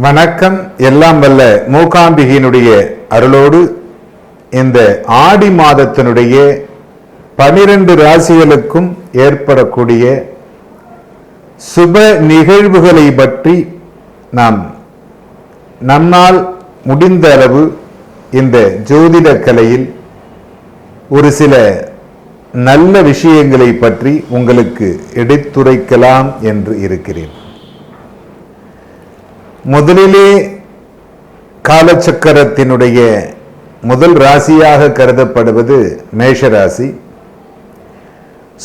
வணக்கம். எல்லாம் வல்ல மூகாம்பிகையினுடைய அருளோடு இந்த ஆடி மாதத்தினுடைய 12 ராசிகளுக்கும் ஏற்படக்கூடிய சுப நிகழ்வுகளை பற்றி நாம் நம்மால் முடிந்த அளவு இந்த ஜோதிட கலையில் ஒரு சில நல்ல விஷயங்களை பற்றி உங்களுக்கு எடுத்துரைக்கலாம் என்று இருக்கிறேன். முதலிலே காலச்சக்கரத்தினுடைய முதல் ராசியாக கருதப்படுவது மேஷராசி.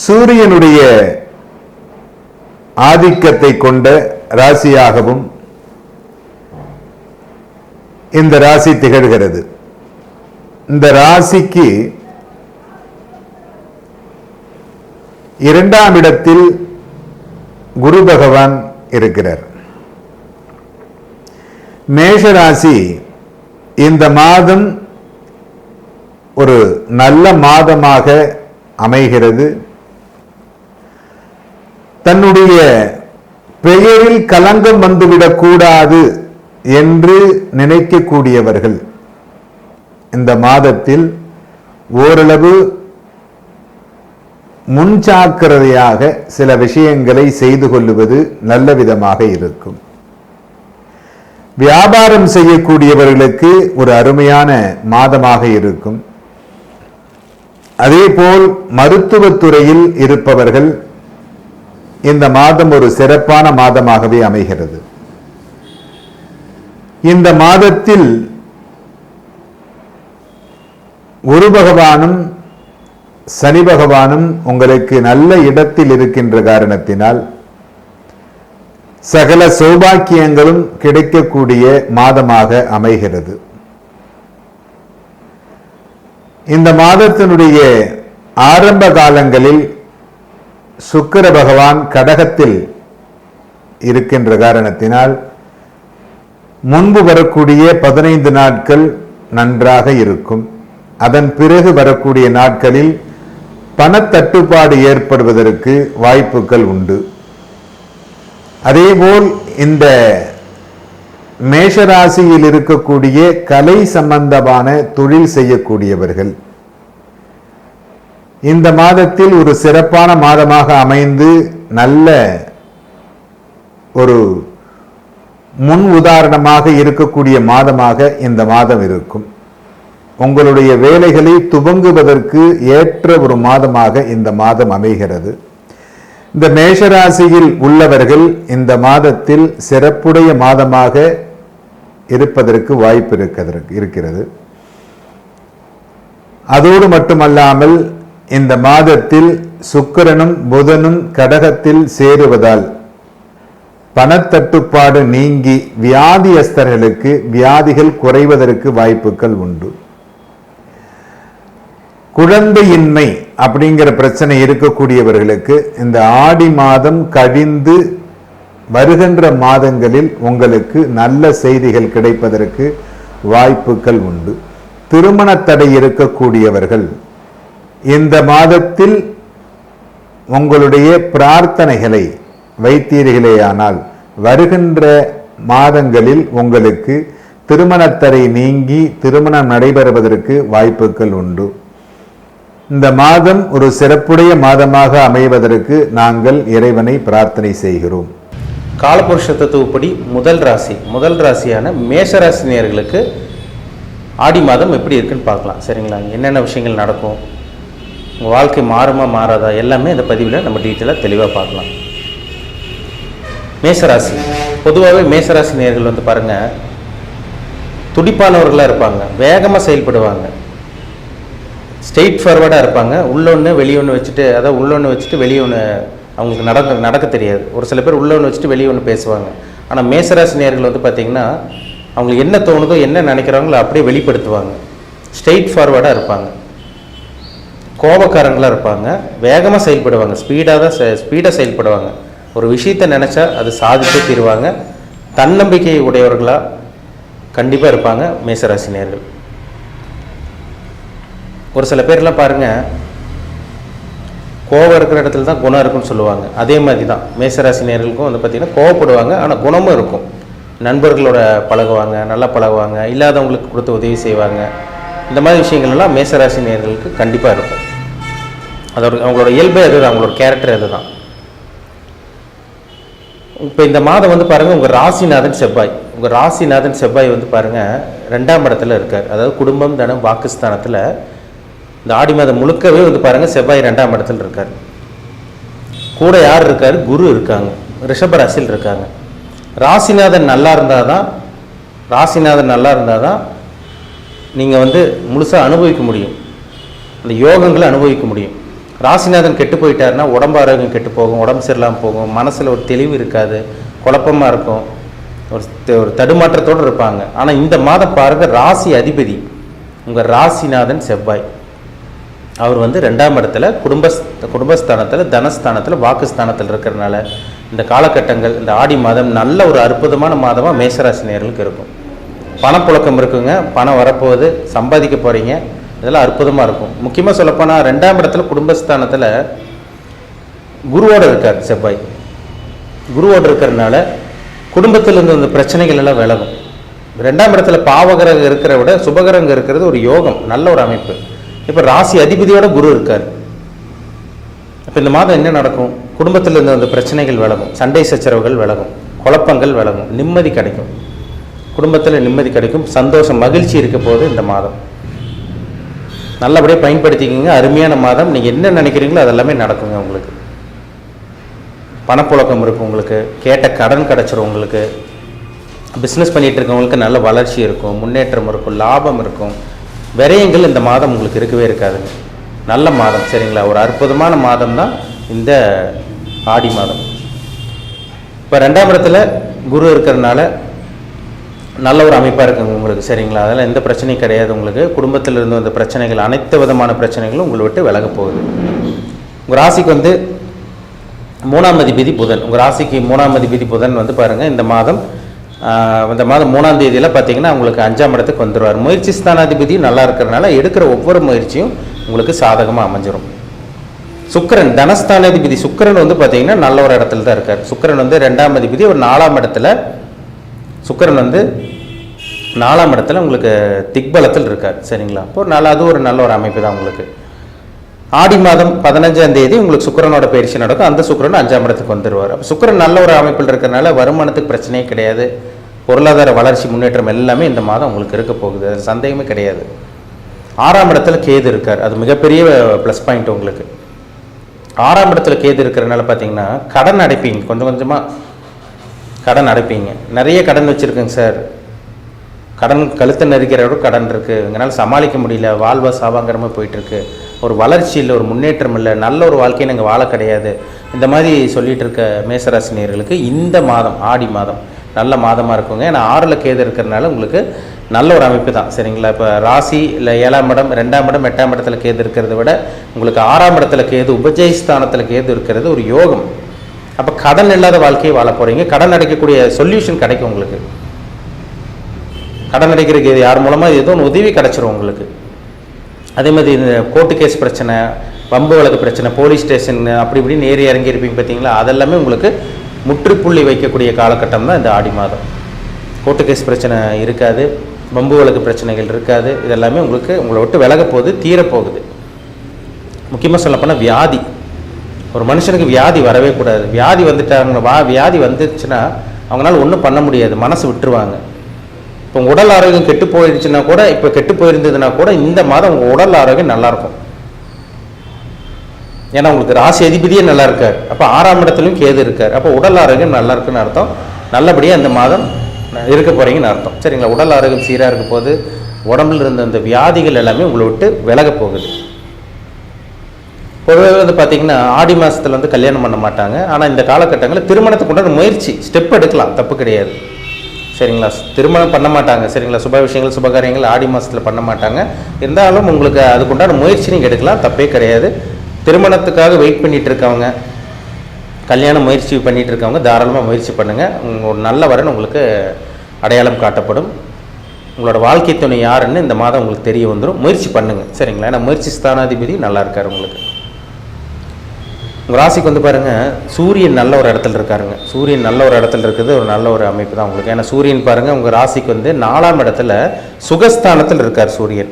சூரியனுடைய ஆதிக்கத்தை கொண்ட ராசியாகவும் இந்த ராசி திகழ்கிறது. இந்த ராசிக்கு 2ஆம் இடத்தில் குரு பகவான் இருக்கிறார். மேஷராசி இந்த மாதம் ஒரு நல்ல மாதமாக அமைகிறது. தன்னுடைய பெயரில் களங்கம் வந்துவிடக்கூடாது என்று நினைக்கக்கூடியவர்கள் இந்த மாதத்தில் ஓரளவு முன்ஜாக்கிரதையாக சில விஷயங்களை செய்து கொள்ளுவது நல்ல விதமாக இருக்கும். வியாபாரம் செய்யக்கூடியவர்களுக்கு ஒரு அருமையான மாதமாக இருக்கும். அதேபோல் மருத்துவத்துறையில் இருப்பவர்கள் இந்த மாதம் ஒரு சிறப்பான மாதமாகவே அமைகிறது. இந்த மாதத்தில் குரு பகவானும் சனி பகவானும் உங்களுக்கு நல்ல இடத்தில் இருக்கின்ற காரணத்தினால் சகல சௌபாக்கியங்களும் கிடைக்கக்கூடிய மாதமாக அமைகிறது. இந்த மாதத்தினுடைய ஆரம்ப காலங்களில் சுக்கிர பகவான் கடகத்தில் இருக்கின்ற காரணத்தினால் முன்பு வரக்கூடிய 15 நாட்கள் நன்றாக இருக்கும். அதன் பிறகு வரக்கூடிய நாட்களில் பணத்தட்டுப்பாடு ஏற்படுவதற்கு வாய்ப்புகள் உண்டு. அதேபோல் இந்த மேஷராசியில் இருக்கக்கூடிய கலை சம்பந்தமான தொழில் செய்யக்கூடியவர்கள் இந்த மாதத்தில் ஒரு சிறப்பான மாதமாக அமைந்து நல்ல ஒரு முன் உதாரணமாக இருக்கக்கூடிய மாதமாக இந்த மாதம் இருக்கும். உங்களுடைய வேலைகளை துவங்குவதற்கு ஏற்ற ஒரு மாதமாக இந்த மாதம் அமைகிறது. இந்த மேஷராசியில் உள்ளவர்கள் இந்த மாதத்தில் சிறப்புடைய மாதமாக இருப்பதற்கு வாய்ப்பு இருக்கிறது. அதோடு மட்டுமல்லாமல் இந்த மாதத்தில் சுக்கிரனும் புதனும் கடகத்தில் சேருவதால் பணத்தட்டுப்பாடு நீங்கி வியாதியஸ்தர்களுக்கு வியாதிகள் குறைவதற்கு வாய்ப்புகள் உண்டு. குழந்தையின்மை அப்படிங்கிற பிரச்சனை இருக்கக்கூடியவர்களுக்கு இந்த ஆடி மாதம் கழிந்து வருகின்ற மாதங்களில் உங்களுக்கு நல்ல செய்திகள் கிடைப்பதற்கு வாய்ப்புகள் உண்டு. திருமண தடை இருக்கக்கூடியவர்கள் இந்த மாதத்தில் உங்களுடைய பிரார்த்தனைகளை வைத்தீர்களேயானால் வருகின்ற மாதங்களில் உங்களுக்கு திருமண தடை நீங்கி திருமணம் நடைபெறுவதற்கு வாய்ப்புகள் உண்டு. இந்த மாதம் ஒரு சிறப்புடைய மாதமாக அமைவதற்கு நாங்கள் இறைவனை பிரார்த்தனை செய்கிறோம். காலபுருஷ தத்துவப்படி முதல் ராசியான மேஷராசி நேயர்களுக்கு ஆடி மாதம் எப்படி இருக்குன்னு பார்க்கலாம். சரிங்களா? என்னென்ன விஷயங்கள் நடக்கும், உங்கள் வாழ்க்கை மாறுமா மாறாதா எல்லாமே இந்த பதிவில் நம்ம டீட்டெயிலாக தெளிவாக பார்க்கலாம். மேஷராசி பொதுவாகவே மேஷராசி நேயர்கள் வந்து பாருங்கள், துடிப்பானவர்களாக இருப்பாங்க, வேகமாக செயல்படுவாங்க, ஸ்ட்ரெயிட் ஃபார்வர்டாக இருப்பாங்க. உள்ளொன்று வெளியொன்று வச்சுட்டு, அதாவது உள்ளொன்று வச்சுட்டு வெளியே ஒன்று அவங்களுக்கு நடக்க தெரியாது. ஒரு சில பேர் உள்ளொன்று வச்சுட்டு வெளியே ஒன்று பேசுவாங்க. ஆனால் மேஷராசி நேயர்கள் வந்து பார்த்திங்கன்னா அவங்களுக்கு என்ன தோணுதோ என்ன நினைக்கிறாங்களோ அப்படியே வெளிப்படுத்துவாங்க. ஸ்ட்ரெயிட் ஃபார்வர்டாக இருப்பாங்க, கோபக்காரங்களாக இருப்பாங்க, வேகமாக செயல்படுவாங்க, ஸ்பீடாக செயல்படுவாங்க. ஒரு விஷயத்தை நினச்சா அது சாதித்து தீருவாங்க. தன்னம்பிக்கை உடையவர்களாக கண்டிப்பாக இருப்பாங்க மேஷராசி நேயர்கள். ஒரு சில பேர்லாம் பாருங்கள், கோவம் இருக்கிற இடத்துல தான் குணம் இருக்குன்னு சொல்லுவாங்க. அதே மாதிரி தான் மேஷராசி நேயர்களுக்கும் வந்து பார்த்திங்கன்னா கோவப்படுவாங்க, ஆனால் குணமும் இருக்கும். நண்பர்களோட பழகுவாங்க, நல்லா பழகுவாங்க, இல்லாதவங்களுக்கு கொடுத்து உதவி செய்வாங்க. இந்த மாதிரி விஷயங்கள் எல்லாம் மேசராசி நேயர்களுக்கு கண்டிப்பாக இருக்கும். அதோட அவங்களோட இயல்பே அதுதான், அவங்களோட கேரக்டர் அதுதான். இப்போ இந்த மாதம் வந்து பாருங்கள், உங்கள் ராசிநாதன் செவ்வாய் வந்து பாருங்கள் 2ஆம் இடத்துல இருக்கார். அதாவது குடும்பம், தனம், வாக்குஸ்தானத்தில் இந்த ஆடி மாதம் முழுக்கவே வந்து பாருங்கள் செவ்வாய் 2ஆம் இடத்துல இருக்கார். கூட யார் இருக்கார்? குரு இருக்காங்க, ரிஷப ராசியில் இருக்காங்க. ராசிநாதன் நல்லா இருந்தால் தான் நீங்கள் வந்து முழுசாக அனுபவிக்க முடியும், அந்த யோகங்களை அனுபவிக்க முடியும். ராசிநாதன் கெட்டு போயிட்டாருன்னா உடம்பு ஆரோக்கியம் கெட்டு போகும், உடம்பு சரியில்லாமல் போகும், மனசில் ஒரு தெளிவு இருக்காது, குழப்பமாக இருக்கும், ஒரு தடுமாற்றத்தோடு இருப்பாங்க. ஆனால் இந்த மாதம் பாருங்கள், ராசி அதிபதி உங்கள் ராசிநாதன் செவ்வாய், அவர் வந்து 2ஆம் இடத்துல குடும்பஸ்தானத்தில், தனஸ்தானத்தில், வாக்குஸ்தானத்தில் இருக்கிறனால இந்த காலகட்டங்கள், இந்த ஆடி மாதம் நல்ல ஒரு அற்புதமான மாதமாக மேசராசி நேயர்களுக்கு இருக்கும். பணப்புழக்கம் இருக்குங்க, பணம் வரப்போகுது, சம்பாதிக்க போகிறீங்க, இதெல்லாம் அற்புதமாக இருக்கும். முக்கியமாக சொல்லப்போனால் 2ஆம் இடத்துல குடும்பஸ்தானத்தில் குருவோடு இருக்கார் செவ்வாய். குருவோடு இருக்கிறதுனால குடும்பத்தில் இருந்த அந்த பிரச்சனைகள் எல்லாம் விலகும். 2ஆம் இடத்துல பாவகிரகம் இருக்கிற விட சுபகிரகம் இருக்கிறது ஒரு யோகம், நல்ல ஒரு அமைப்பு. இப்போ ராசி அதிபதியோட குரு இருக்கார். இப்போ இந்த மாதம் என்ன நடக்கும்? குடும்பத்தில் இருந்த அந்த பிரச்சனைகள் விலகும், சண்டை சச்சரவுகள் விலகும், குழப்பங்கள் விலகும், நிம்மதி கிடைக்கும், குடும்பத்தில் நிம்மதி கிடைக்கும், சந்தோஷம், மகிழ்ச்சி இருக்க போது இந்த மாதம் நல்லபடியாக பயன்படுத்திக்கிங்க. அருமையான மாதம். நீங்கள் என்ன நினைக்கிறீங்களோ அதெல்லாமே நடக்குங்க. உங்களுக்கு பணப்புழக்கம் இருக்கும், உங்களுக்கு கேட்ட கடன் கிடச்சிரும், உங்களுக்கு பிஸ்னஸ் பண்ணிகிட்டு இருக்கவங்களுக்கு நல்ல வளர்ச்சி இருக்கும், முன்னேற்றம் இருக்கும், லாபம் இருக்கும். விரயங்கள் இந்த மாதம் உங்களுக்கு இருக்கவே இருக்காதுங்க. நல்ல மாதம், சரிங்களா? ஒரு அற்புதமான மாதம் தான் இந்த ஆடி மாதம். இப்போ 2ஆம் இடத்துல குரு இருக்கிறதுனால நல்ல ஒரு அமைப்பாக இருக்குங்க உங்களுக்கு, சரிங்களா? அதெல்லாம் எந்த பிரச்சனையும் கிடையாது. உங்களுக்கு குடும்பத்தில் இருந்து வந்த பிரச்சனைகள், அனைத்து விதமான பிரச்சனைகளும் உங்களை விட்டு விலக போகுது. உங்கள் ராசிக்கு வந்து 3ஆம் அதிபதி புதன், உங்கள் ராசிக்கு 3ஆம் அதிபதி புதன் வந்து பாருங்கள் இந்த மாதம் 3ஆம் தேதியில் பார்த்தீங்கன்னா உங்களுக்கு 5ஆம் இடத்துக்கு வந்துடுவார். முயற்சி ஸ்தானாதிபதி நல்லா இருக்கிறதுனால எடுக்கிற ஒவ்வொரு முயற்சியும் உங்களுக்கு சாதகமாக அமைஞ்சிடும். சுக்கிரன் தனஸ்தானாதிபதி சுக்கிரன் வந்து பார்த்தீங்கன்னா நல்ல ஒரு இடத்துல தான் இருக்கார். சுக்கிரன் வந்து 2ஆம் அதிபதி, ஒரு 4ஆம் இடத்துல சுக்கிரன் வந்து 4ஆம் இடத்துல உங்களுக்கு திக்பலத்தில் இருக்கார், சரிங்களா? இப்போ அது ஒரு நல்ல ஒரு அமைப்பு தான் உங்களுக்கு. ஆடி மாதம் 15ஆம் தேதி உங்களுக்கு சுக்கிரனோட பயிற்சி நடக்கும். அந்த சுக்கிரன் 5ஆம் இடத்துக்கு வந்துடுவார். அப்போ சுக்கிரன் நல்ல ஒரு அமைப்பில் இருக்கிறனால வருமானத்துக்கு பிரச்சனையே கிடையாது, பொருளாதார வளர்ச்சி, முன்னேற்றம் எல்லாமே இந்த மாதம் உங்களுக்கு இருக்க போகுது, அது சந்தேகமே கிடையாது. 6ஆம் இடத்துல கேது இருக்கார், அது மிகப்பெரிய ப்ளஸ் பாயிண்ட் உங்களுக்கு. 6ஆம் இடத்துல கேது இருக்கிறதுனால பார்த்தீங்கன்னா கடன் அடைப்பீங்க, கொஞ்சம் கொஞ்சமாக கடன் அடைப்பீங்க. நிறைய கடன் வச்சுருக்குங்க சார், கடன் கழுத்தை நெருக்கிறோட கடன் இருக்குது, எங்களால் சமாளிக்க முடியல, வாழ்வா சாவாங்கிற மாதிரி போயிட்டுருக்கு, ஒரு வளர்ச்சி இல்லை, ஒரு முன்னேற்றம் இல்லை, நல்ல ஒரு வாழ்க்கையை நாங்கள் வாழ கிடையாது, இந்த மாதிரி சொல்லிகிட்டு இருக்க மேசராசி நேயர்களுக்கு இந்த மாதம் ஆடி மாதம் நல்ல மாதமாக இருக்குங்க. ஏன்னா 6ல் கேது இருக்கிறதுனால உங்களுக்கு நல்ல ஒரு அமைப்பு தான், சரிங்களா? இப்போ ராசி இல்லை 7ஆம் இடம், 2ஆம் இடம், 8ஆம் இடத்துல கேது இருக்கிறத விட உங்களுக்கு 6ஆம் இடத்துல கேது, உபஜயஸ்தானத்தில் கேது இருக்கிறது ஒரு யோகம். அப்போ கடன் இல்லாத வாழ்க்கையை வாழ போகிறீங்க, கடன் அடைக்கக்கூடிய சொல்யூஷன் கிடைக்கும் உங்களுக்கு. கடன் அடைக்கிறதுக்கு யார் மூலமாக ஏதோ ஒன்று உதவி கிடச்சிரும் உங்களுக்கு. அதே மாதிரி இந்த கோர்ட்டு கேஸ் பிரச்சனை, வம்பு வழக்கு பிரச்சனை, போலீஸ் ஸ்டேஷன் அப்படி இப்படின்னு ஏறி இறங்கி இருப்பீங்க பார்த்தீங்களா, அதெல்லாமே உங்களுக்கு முற்றுப்புள்ளி வைக்கக்கூடிய காலகட்டம் தான் இந்த ஆடி மாதம். கோர்ட்டு கேஸ் பிரச்சனை இருக்காது, வம்பு வழக்கு பிரச்சனைகள் இருக்காது, இதெல்லாமே உங்களை விட்டு விலக போகுது, தீரப்போகுது. முக்கியமாக சொல்லப்போனால் வியாதி, ஒரு மனுஷனுக்கு வியாதி வரவே கூடாது. வியாதி வந்துட்டாங்க, வியாதி வந்துச்சுன்னா அவங்களால ஒன்றும் பண்ண முடியாது, மனசு விட்டுருவாங்க. இப்போ உங்கள் உடல் ஆரோக்கியம் கெட்டு போயிடுச்சுன்னா கூட, இப்போ கெட்டு போயிருந்ததுன்னா கூட இந்த மாதம் உங்கள் உடல் ஆரோக்கியம் நல்லாயிருக்கும். ஏன்னா உங்களுக்கு ராசி அதிபதியே நல்லா இருக்கார், அப்போ 6ஆம் இடத்துலையும் கேது இருக்கார், அப்போ உடல் ஆரோக்கியம் நல்லா இருக்குன்னு அர்த்தம். நல்லபடியாக இந்த மாதம் இருக்க போகிறீங்கன்னு அர்த்தம், சரிங்களா? உடல் ஆரோக்கியம் சீராக இருக்க போது, உடம்புல இருந்த அந்த வியாதிகள் எல்லாமே உங்களை விட்டு விலக போகுது. பொதுவாக வந்து பார்த்தீங்கன்னா ஆடி மாதத்தில் வந்து கல்யாணம் பண்ண மாட்டாங்க, ஆனால் இந்த காலகட்டங்களில் திருமணத்துக்கு உண்டான முயற்சி ஸ்டெப் எடுக்கலாம், தப்பு கிடையாது, சரிங்களா? திருமணம் பண்ண மாட்டாங்க, சரிங்களா? சுப விஷயங்கள், சுபகாரியங்கள் ஆடி மாதத்தில் பண்ண மாட்டாங்க. இருந்தாலும் உங்களுக்கு அதுக்குண்டான முயற்சி நீங்கள் எடுக்கலாம், தப்பே கிடையாது. திருமணத்துக்காக வெயிட் பண்ணிகிட்டு இருக்கவங்க, கல்யாண முயற்சி பண்ணிகிட்டு இருக்கவங்க தாராளமாக முயற்சி பண்ணுங்கள். ஒரு நல்ல வரன் உங்களுக்கு அடையாளம் காட்டப்படும். உங்களோட வாழ்க்கை துணை யாருன்னு இந்த மாதம் உங்களுக்கு தெரிய வந்துடும். முயற்சி பண்ணுங்கள், சரிங்களா? ஏன்னா முயற்சி ஸ்தானாதிபதி நல்லா இருக்கார் உங்களுக்கு. உங்கள் ராசிக்கு வந்து பாருங்கள் சூரியன் நல்ல ஒரு இடத்துல இருக்காருங்க. சூரியன் நல்ல ஒரு இடத்துல இருக்குது ஒரு நல்ல ஒரு அமைப்பு தான் உங்களுக்கு. ஏன்னா சூரியன் பாருங்கள் உங்கள் ராசிக்கு வந்து 4ஆம் இடத்துல சுகஸ்தானத்தில் இருக்கார் சூரியன்.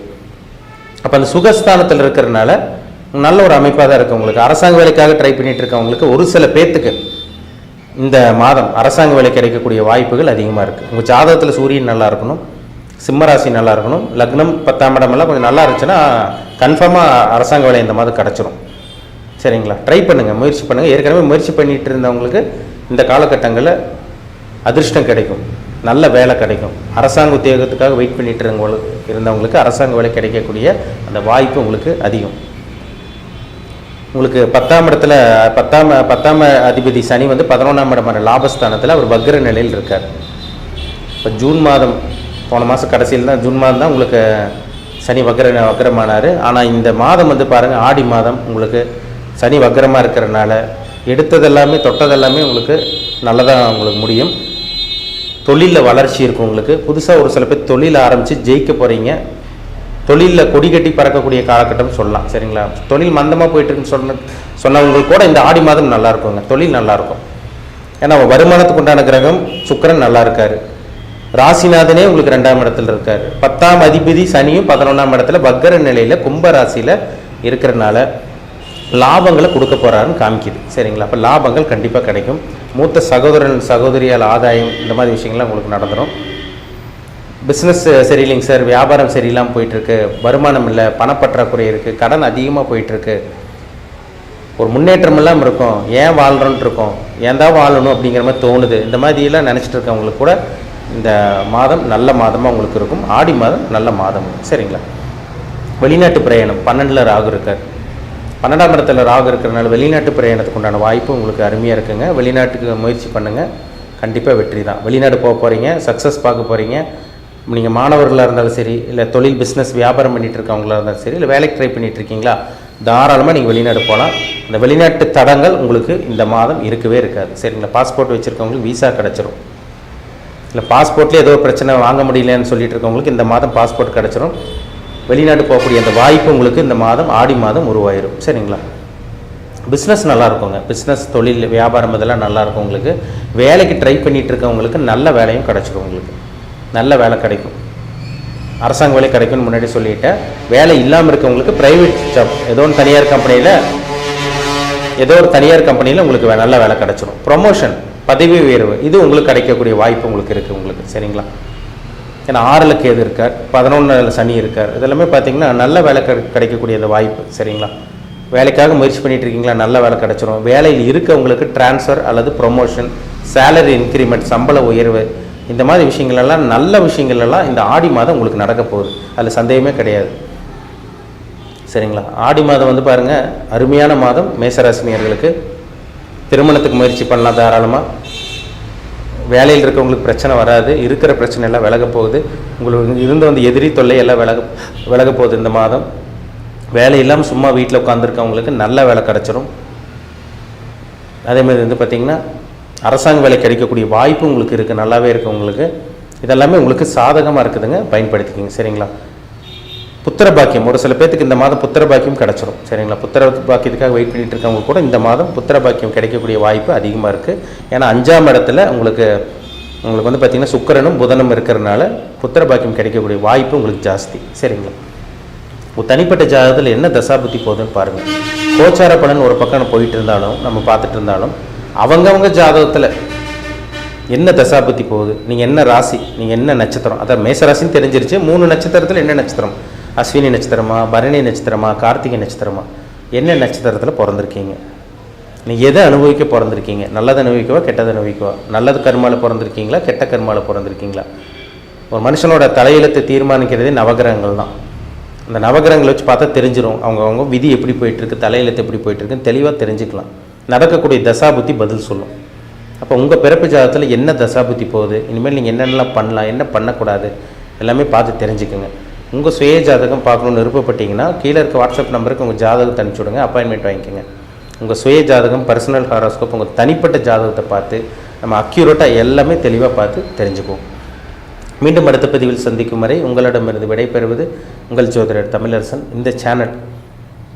அப்போ அந்த சுகஸ்தானத்தில் இருக்கிறதுனால நல்ல ஒரு அமைப்பாக தான் இருக்குது உங்களுக்கு. அரசாங்க வேலைக்காக ட்ரை பண்ணிகிட்டு இருக்கவங்களுக்கு ஒரு சில பேர்த்துக்கு இந்த மாதம் அரசாங்க வேலை கிடைக்கக்கூடிய வாய்ப்புகள் அதிகமாக இருக்குது. உங்கள் ஜாதகத்தில் சூரியன் நல்லா இருக்கணும், சிம்மராசி நல்லா இருக்கணும், லக்னம் 10ஆம் இடமெல்லாம் கொஞ்சம் நல்லா இருந்துச்சுன்னா கன்ஃபார்மாக அரசாங்க வேலை இந்த மாதம் கிடச்சிரும். சரிங்களா? ட்ரை பண்ணுங்கள், முயற்சி பண்ணுங்கள். ஏற்கனவே முயற்சி பண்ணிகிட்டு இருந்தவங்களுக்கு இந்த காலகட்டங்களில் அதிர்ஷ்டம் கிடைக்கும், நல்ல வேலை கிடைக்கும். அரசாங்க உத்தியோகத்துக்காக வெயிட் பண்ணிட்டு இருந்தவங்களுக்கு அரசாங்க வேலை கிடைக்கக்கூடிய அந்த வாய்ப்பு உங்களுக்கு அதிகம். உங்களுக்கு 10ஆம் இடத்துல 10ஆம் அதிபதி சனி வந்து 11ஆம் இடமான லாபஸ்தானத்தில் அவர் வக்ர நிலையில் இருக்கார். இப்போ ஜூன் மாதம் போன மாதம் கடைசியில் தான் ஜூன் மாதம் தான் உங்களுக்கு சனி வக்ரமானார். ஆனால் இந்த மாதம் வந்து பாருங்கள் ஆடி மாதம் உங்களுக்கு சனி வக்ரமாக இருக்கிறனால எடுத்ததெல்லாமே தொட்டதெல்லாமே உங்களுக்கு நல்லதாக உங்களுக்கு முடியும். தொழிலில் வளர்ச்சி இருக்கும் உங்களுக்கு. புதுசாக ஒரு சில பேர் தொழில் ஆரம்பித்து ஜெயிக்க போகிறீங்க. தொழிலில் கொடி கட்டி பறக்கக்கூடிய காலகட்டம் சொல்லலாம். சரிங்களா? தொழில் மந்தமாக போயிட்டுருக்குன்னு சொன்னவங்களுக்கு கூட இந்த ஆடி மாதம் நல்லா இருக்குங்க, தொழில் நல்லாயிருக்கும். ஏன்னா வருமானத்துக்கு உண்டான கிரகம் சுக்கிரன் நல்லா இருக்கார். ராசிநாதனே உங்களுக்கு 2ஆம் இடத்துல இருக்கார். 10ஆம் அதிபதி சனியும் 11ஆம் இடத்துல வக்ர நிலையில் கும்ப ராசியில் இருக்கிறனால லாபங்களை கொடுக்க போகிறாருன்னு காமிக்குது. சரிங்களா? அப்போ லாபங்கள் கண்டிப்பாக கிடைக்கும். மூத்த சகோதரியால் ஆதாயம் இந்த மாதிரி விஷயங்கள்லாம் உங்களுக்கு நடந்துடும். பிஸ்னஸ் சரியில்லைங்க சார், வியாபாரம் சரியில்லாமல் போயிட்டுருக்கு, வருமானம் இல்லை, பணப்பற்றாக்குறை இருக்குது, கடன் அதிகமாக போயிட்டுருக்கு, ஒரு முன்னேற்றம் இல்லாமல் இருக்கும், ஏன் வாழ்கிறோன்ட்டு இருக்கோம், ஏன் தான் வாழணும் அப்படிங்கிற மாதிரி தோணுது, இந்த மாதிரியெல்லாம் நினச்சிட்டு இருக்கவங்களுக்கு கூட இந்த மாதம் நல்ல மாதமாக உங்களுக்கு இருக்கும். ஆடி மாதம் நல்ல மாதம். சரிங்களா? வெளிநாட்டு பிரயாணம் 12ல் ராகு இருக்கார். 12ஆம் இடத்துல ராகு இருக்கிறனால வெளிநாட்டு பிரயாணத்துக்கு உண்டான வாய்ப்பு உங்களுக்கு அருமையாக இருக்குங்க. வெளிநாட்டுக்கு முயற்சி பண்ணுங்கள், கண்டிப்பாக வெற்றி தான். வெளிநாடு போக போகிறீங்க, சக்ஸஸ் பார்க்க போகிறீங்க. நீங்கள் மாணவர்களாக இருந்தாலும் சரி, இல்லை தொழில் பிஸ்னஸ் வியாபாரம் பண்ணிகிட்டு இருக்கவங்களா இருந்தாலும் சரி, இல்லை வேலைக்கு ட்ரை பண்ணிகிட்டு இருக்கீங்களா, தாராளமாக நீங்கள் வெளிநாடு போகலாம். இந்த வெளிநாட்டு தடங்கள் உங்களுக்கு இந்த மாதம் இருக்கவே இருக்காது. சரிங்களா? பாஸ்போர்ட் வச்சுருக்கவங்களுக்கு வீசா கிடச்சிரும். இல்லை பாஸ்போர்ட்லேயே ஏதோ பிரச்சனை வாங்க முடியலன்னு சொல்லிட்டு இருக்கவங்களுக்கு இந்த மாதம் பாஸ்போர்ட் கிடச்சிரும். வெளிநாடு போகக்கூடிய அந்த வாய்ப்பு உங்களுக்கு இந்த மாதம் ஆடி மாதம் உருவாயிரும். சரிங்களா? பிஸ்னஸ் நல்லா இருக்குங்க. பிஸ்னஸ் தொழில் வியாபாரம் இதெல்லாம் நல்லாயிருக்கும் உங்களுக்கு. வேலைக்கு ட்ரை பண்ணிகிட்டு இருக்கவங்களுக்கு நல்ல வேலையும் கிடச்சிடும். உங்களுக்கு நல்ல வேலை கிடைக்கும், அரசாங்க வேலை கிடைக்கும்னு முன்னாடி சொல்லிட்டேன். வேலை இல்லாமல் இருக்கவங்களுக்கு ப்ரைவேட் ஜாப் ஏதோ ஒரு தனியார் கம்பெனியில் உங்களுக்கு நல்ல வேலை கிடச்சிடும். ப்ரொமோஷன், பதவி உயர்வு இது உங்களுக்கு கிடைக்கக்கூடிய வாய்ப்பு உங்களுக்கு இருக்குது உங்களுக்கு. சரிங்களா? ஏன்னா 6ல் கேது இருக்கார், 11ல் சனி இருக்கார். இதெல்லாமே பார்த்திங்கன்னா நல்ல வேலை கிடைக்கக்கூடிய அந்த வாய்ப்பு. சரிங்களா? வேலைக்காக முயற்சி பண்ணிகிட்டு இருக்கீங்களா, நல்ல வேலை கிடச்சிரும். வேலையில் இருக்கவங்களுக்கு ட்ரான்ஸ்ஃபர் அல்லது ப்ரொமோஷன், சேலரி இன்க்ரிமெண்ட், சம்பள உயர்வு, இந்த மாதிரி விஷயங்களெல்லாம் நல்ல விஷயங்கள்லாம் இந்த ஆடி மாதம் உங்களுக்கு நடக்க போகுது. அதில் சந்தேகமே கிடையாது. சரிங்களா? ஆடி மாதம் வந்து பாருங்கள் அருமையான மாதம். மேசராசினியர்களுக்கு திருமணத்துக்கு முயற்சி பண்ணலாம் தாராளமாக. வேலையில் இருக்கவங்களுக்கு பிரச்சனை வராது, இருக்கிற பிரச்சனை எல்லாம் விலக போகுது. உங்களுக்கு இருந்த எதிரி தொல்லை எல்லாம் விலக போகுது இந்த மாதம். வேலை இல்லாமல் சும்மா வீட்டில் உட்காந்துருக்கவங்களுக்கு நல்ல வேலை கிடச்சிரும். அதேமாதிரி வந்து பார்த்திங்கன்னா அரசாங்க வேலை கிடைக்கக்கூடிய வாய்ப்பு உங்களுக்கு இருக்குது, நல்லாவே இருக்குது உங்களுக்கு. இதெல்லாமே உங்களுக்கு சாதகமாக இருக்குதுங்க, பயன்படுத்திக்கிங்க. சரிங்களா? புத்திர பாக்கியம், ஒரு சில பேர்த்துக்கு இந்த மாதம் புத்திர பாக்கியம் கிடச்சிரும். சரிங்களா? புத்திர பாக்கியத்துக்காக வெயிட் பண்ணிட்டு இருக்கவங்க கூட இந்த மாதம் புத்திர பாக்கியம் கிடைக்கக்கூடிய வாய்ப்பு அதிகமாக இருக்குது. ஏன்னா 5ஆம் இடத்துல உங்களுக்கு வந்து பார்த்திங்கன்னா சுக்கிரனும் புதனும் இருக்கிறதுனால புத்திர பாக்கியம் கிடைக்கக்கூடிய வாய்ப்பு உங்களுக்கு ஜாஸ்தி. சரிங்களா? தனிப்பட்ட ஜாதகத்தில் என்ன தசாபுத்தி போகுதுன்னு பாருங்கள். கோச்சார பலன் ஒரு பக்கம் போயிட்டு இருந்தாலும் நம்ம பார்த்துட்டு இருந்தாலும் அவங்கவுங்க ஜாதகத்தில் என்ன தசாபுத்தி போகுது, நீங்கள் என்ன ராசி, நீங்கள் என்ன நட்சத்திரம், அதான் மேசராசின்னு தெரிஞ்சிருச்சு. 3 நட்சத்திரத்தில் என்ன நட்சத்திரம், அஸ்வினி நட்சத்திரமா, பரணி நட்சத்திரமா, கார்த்திகை நட்சத்திரமா, என்ன நட்சத்திரத்தில் பிறந்திருக்கீங்க, நீங்கள் எதை அனுபவிக்க பிறந்திருக்கீங்க, நல்லதை அனுபவிக்கவா கெட்டதை அனுபவிக்கவா, நல்லது கர்மாவில் பிறந்திருக்கீங்களா கெட்ட கர்மாவில் பிறந்திருக்கீங்களா. ஒரு மனுஷனோட தலையெழுத்தை தீர்மானிக்கிறதே நவகிரகங்கள் தான். அந்த நவகிரகங்களை வச்சு பார்த்தா தெரிஞ்சிடும் அவங்க விதி எப்படி போயிட்டுருக்கு, தலையெழுத்து எப்படி போயிட்டுருக்குன்னு தெளிவாக தெரிஞ்சுக்கலாம். நடக்கக்கூடிய தசாபுத்தி பதில் சொல்லும். அப்போ உங்கள் பிறப்பு ஜாதகத்தில் என்ன தசாபுத்தி போகுது, இனிமேல் நீங்கள் என்னென்னலாம் பண்ணலாம், என்ன பண்ணக்கூடாது எல்லாமே பார்த்து தெரிஞ்சுக்குங்க. உங்கள் சுய ஜாதகம் பார்க்கணுன்னு விருப்பப்பட்டீங்கன்னா கீழே இருக்க வாட்ஸ்அப் நம்பருக்கு உங்கள் ஜாதகத்தை அனுப்பிச்சி விடுங்க, அப்பாயின்மெண்ட் வாங்கிக்கோங்க. உங்கள் சுய ஜாதகம், பர்சனல் ஹாரோஸ்கோப், உங்கள் தனிப்பட்ட ஜாதகத்தை பார்த்து நம்ம அக்யூரேட்டாக எல்லாமே தெளிவாக பார்த்து தெரிஞ்சுக்குவோம். மீண்டும் அடுத்த பதிவில் சந்திக்கும் வரை உங்களிடமிருந்து விடைபெறுவது உங்கள் ஜோதிடர் தமிழரசன். இந்த சேனல்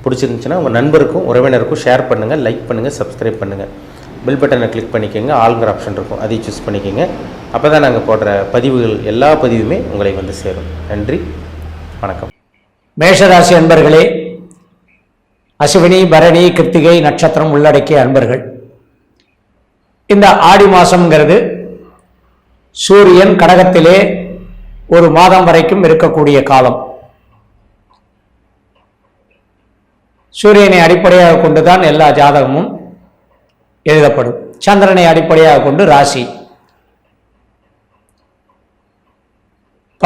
பிடிச்சிருந்துச்சுன்னா உங்கள் நண்பருக்கும் உறவினருக்கும் ஷேர் பண்ணுங்கள், லைக் பண்ணுங்கள், சப்ஸ்கிரைப் பண்ணுங்கள். பெல் பட்டனை கிளிக் பண்ணிக்கோங்க, ஆளுங்கிற ஆப்ஷன் இருக்கும், அதையும் சூஸ் பண்ணிக்கோங்க. அப்போ தான் நாங்கள் போடுற பதிவுகள் எல்லா பதிவுமே உங்களை வந்து சேரும். நன்றி, வணக்கம். மேஷராசி அன்பர்களே, அசுவினி, பரணி, கிருத்திகை நட்சத்திரம் உள்ளடக்கிய அன்பர்கள், இந்த ஆடி மாதம்ங்கிறது சூரியன் கடகத்திலே ஒரு மாதம் வரைக்கும் இருக்கக்கூடிய காலம். சூரியனை அடிப்படையாக கொண்டுதான் எல்லா ஜாதகமும் எழுதப்படும். சந்திரனை அடிப்படையாக கொண்டு ராசி.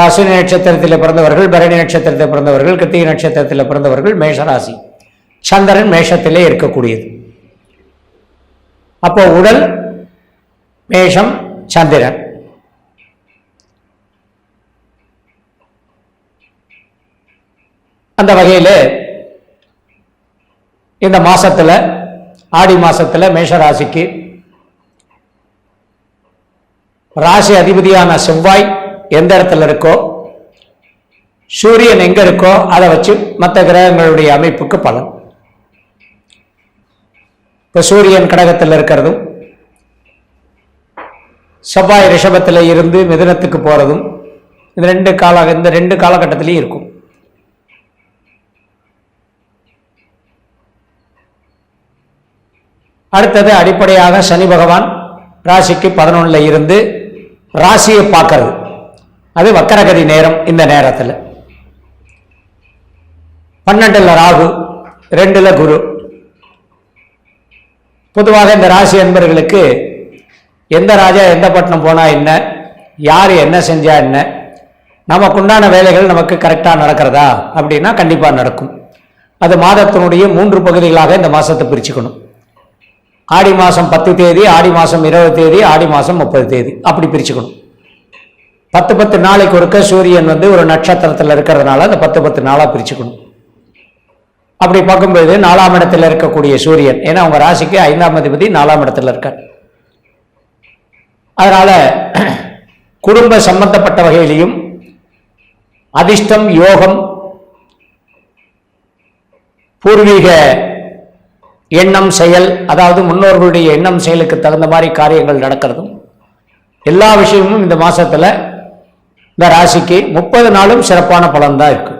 அஸ்வினி நட்சத்திரத்தில் பிறந்தவர்கள், பரணி நட்சத்திரத்தில் பிறந்தவர்கள், கிருத்திகை நட்சத்திரத்தில் பிறந்தவர்கள் மேஷராசி. சந்திரன் மேஷத்திலே இருக்கக்கூடியது. அப்போ உடல் மேஷம், சந்திரன். அந்த வகையில் இந்த மாசத்துல, ஆடி மாசத்துல மேஷராசிக்கு ராசி அதிபதியான செவ்வாய் எந்த இடத்துல இருக்கோ, சூரியன் எங்க இருக்கோ அதை வச்சு மற்ற கிரகங்களுடைய அமைப்புக்கு பலன். இப்ப சூரியன் கடகத்தில் இருக்கிறதும், செவ்வாய் ரிஷபத்தில் இருந்து மிதுனத்துக்கு போறதும் இந்த ரெண்டு காலகட்டத்திலையும் இருக்கும். அடுத்தது அடிப்படையாக சனி பகவான் ராசிக்கு 11 இருந்து ராசியை பார்க்கறது. அது வக்கரகதி நேரம். இந்த நேரத்தில் 12 ராகு, 2 குரு. பொதுவாக இந்த ராசி என்பவர்களுக்கு எந்த ராஜா எந்த பட்டணம் போனா என்ன, யார் என்ன செஞ்சா என்ன, நமக்குண்டான வேலைகள் நமக்கு கரெக்டாக நடக்கிறதா அப்படின்னா கண்டிப்பாக நடக்கும். அது மாதத்தினுடைய 3 பகுதிகளாக இந்த மாசத்தை பிரிச்சுக்கணும். ஆடி மாதம் 10 தேதி, ஆடி மாதம் 20 தேதி, ஆடி மாதம் 30 தேதி, அப்படி பிரிச்சுக்கணும். 10 நாளைக்கு ஒருக்க சூரியன் ஒரு நட்சத்திரத்தில் இருக்கிறதுனால அந்த 10 நாளாக பிரிச்சுக்கணும். அப்படி பார்க்கும்போது 4ஆம் இடத்துல இருக்கக்கூடிய சூரியன், ஏன்னா அவங்க ராசிக்கு 5ஆம் அதிபதி 4ஆம் இடத்துல இருக்கார். அதனால குடும்ப சம்பந்தப்பட்ட வகையிலையும் அதிர்ஷ்டம், யோகம், பூர்வீக எண்ணம், செயல், அதாவது முன்னோர்களுடைய எண்ணம் செயலுக்கு தகுந்த மாதிரி காரியங்கள் நடக்கிறதும், எல்லா விஷயமும் இந்த மாசத்துல இந்த ராசிக்கு 30 நாளும் சிறப்பான பலன் தான் இருக்கு.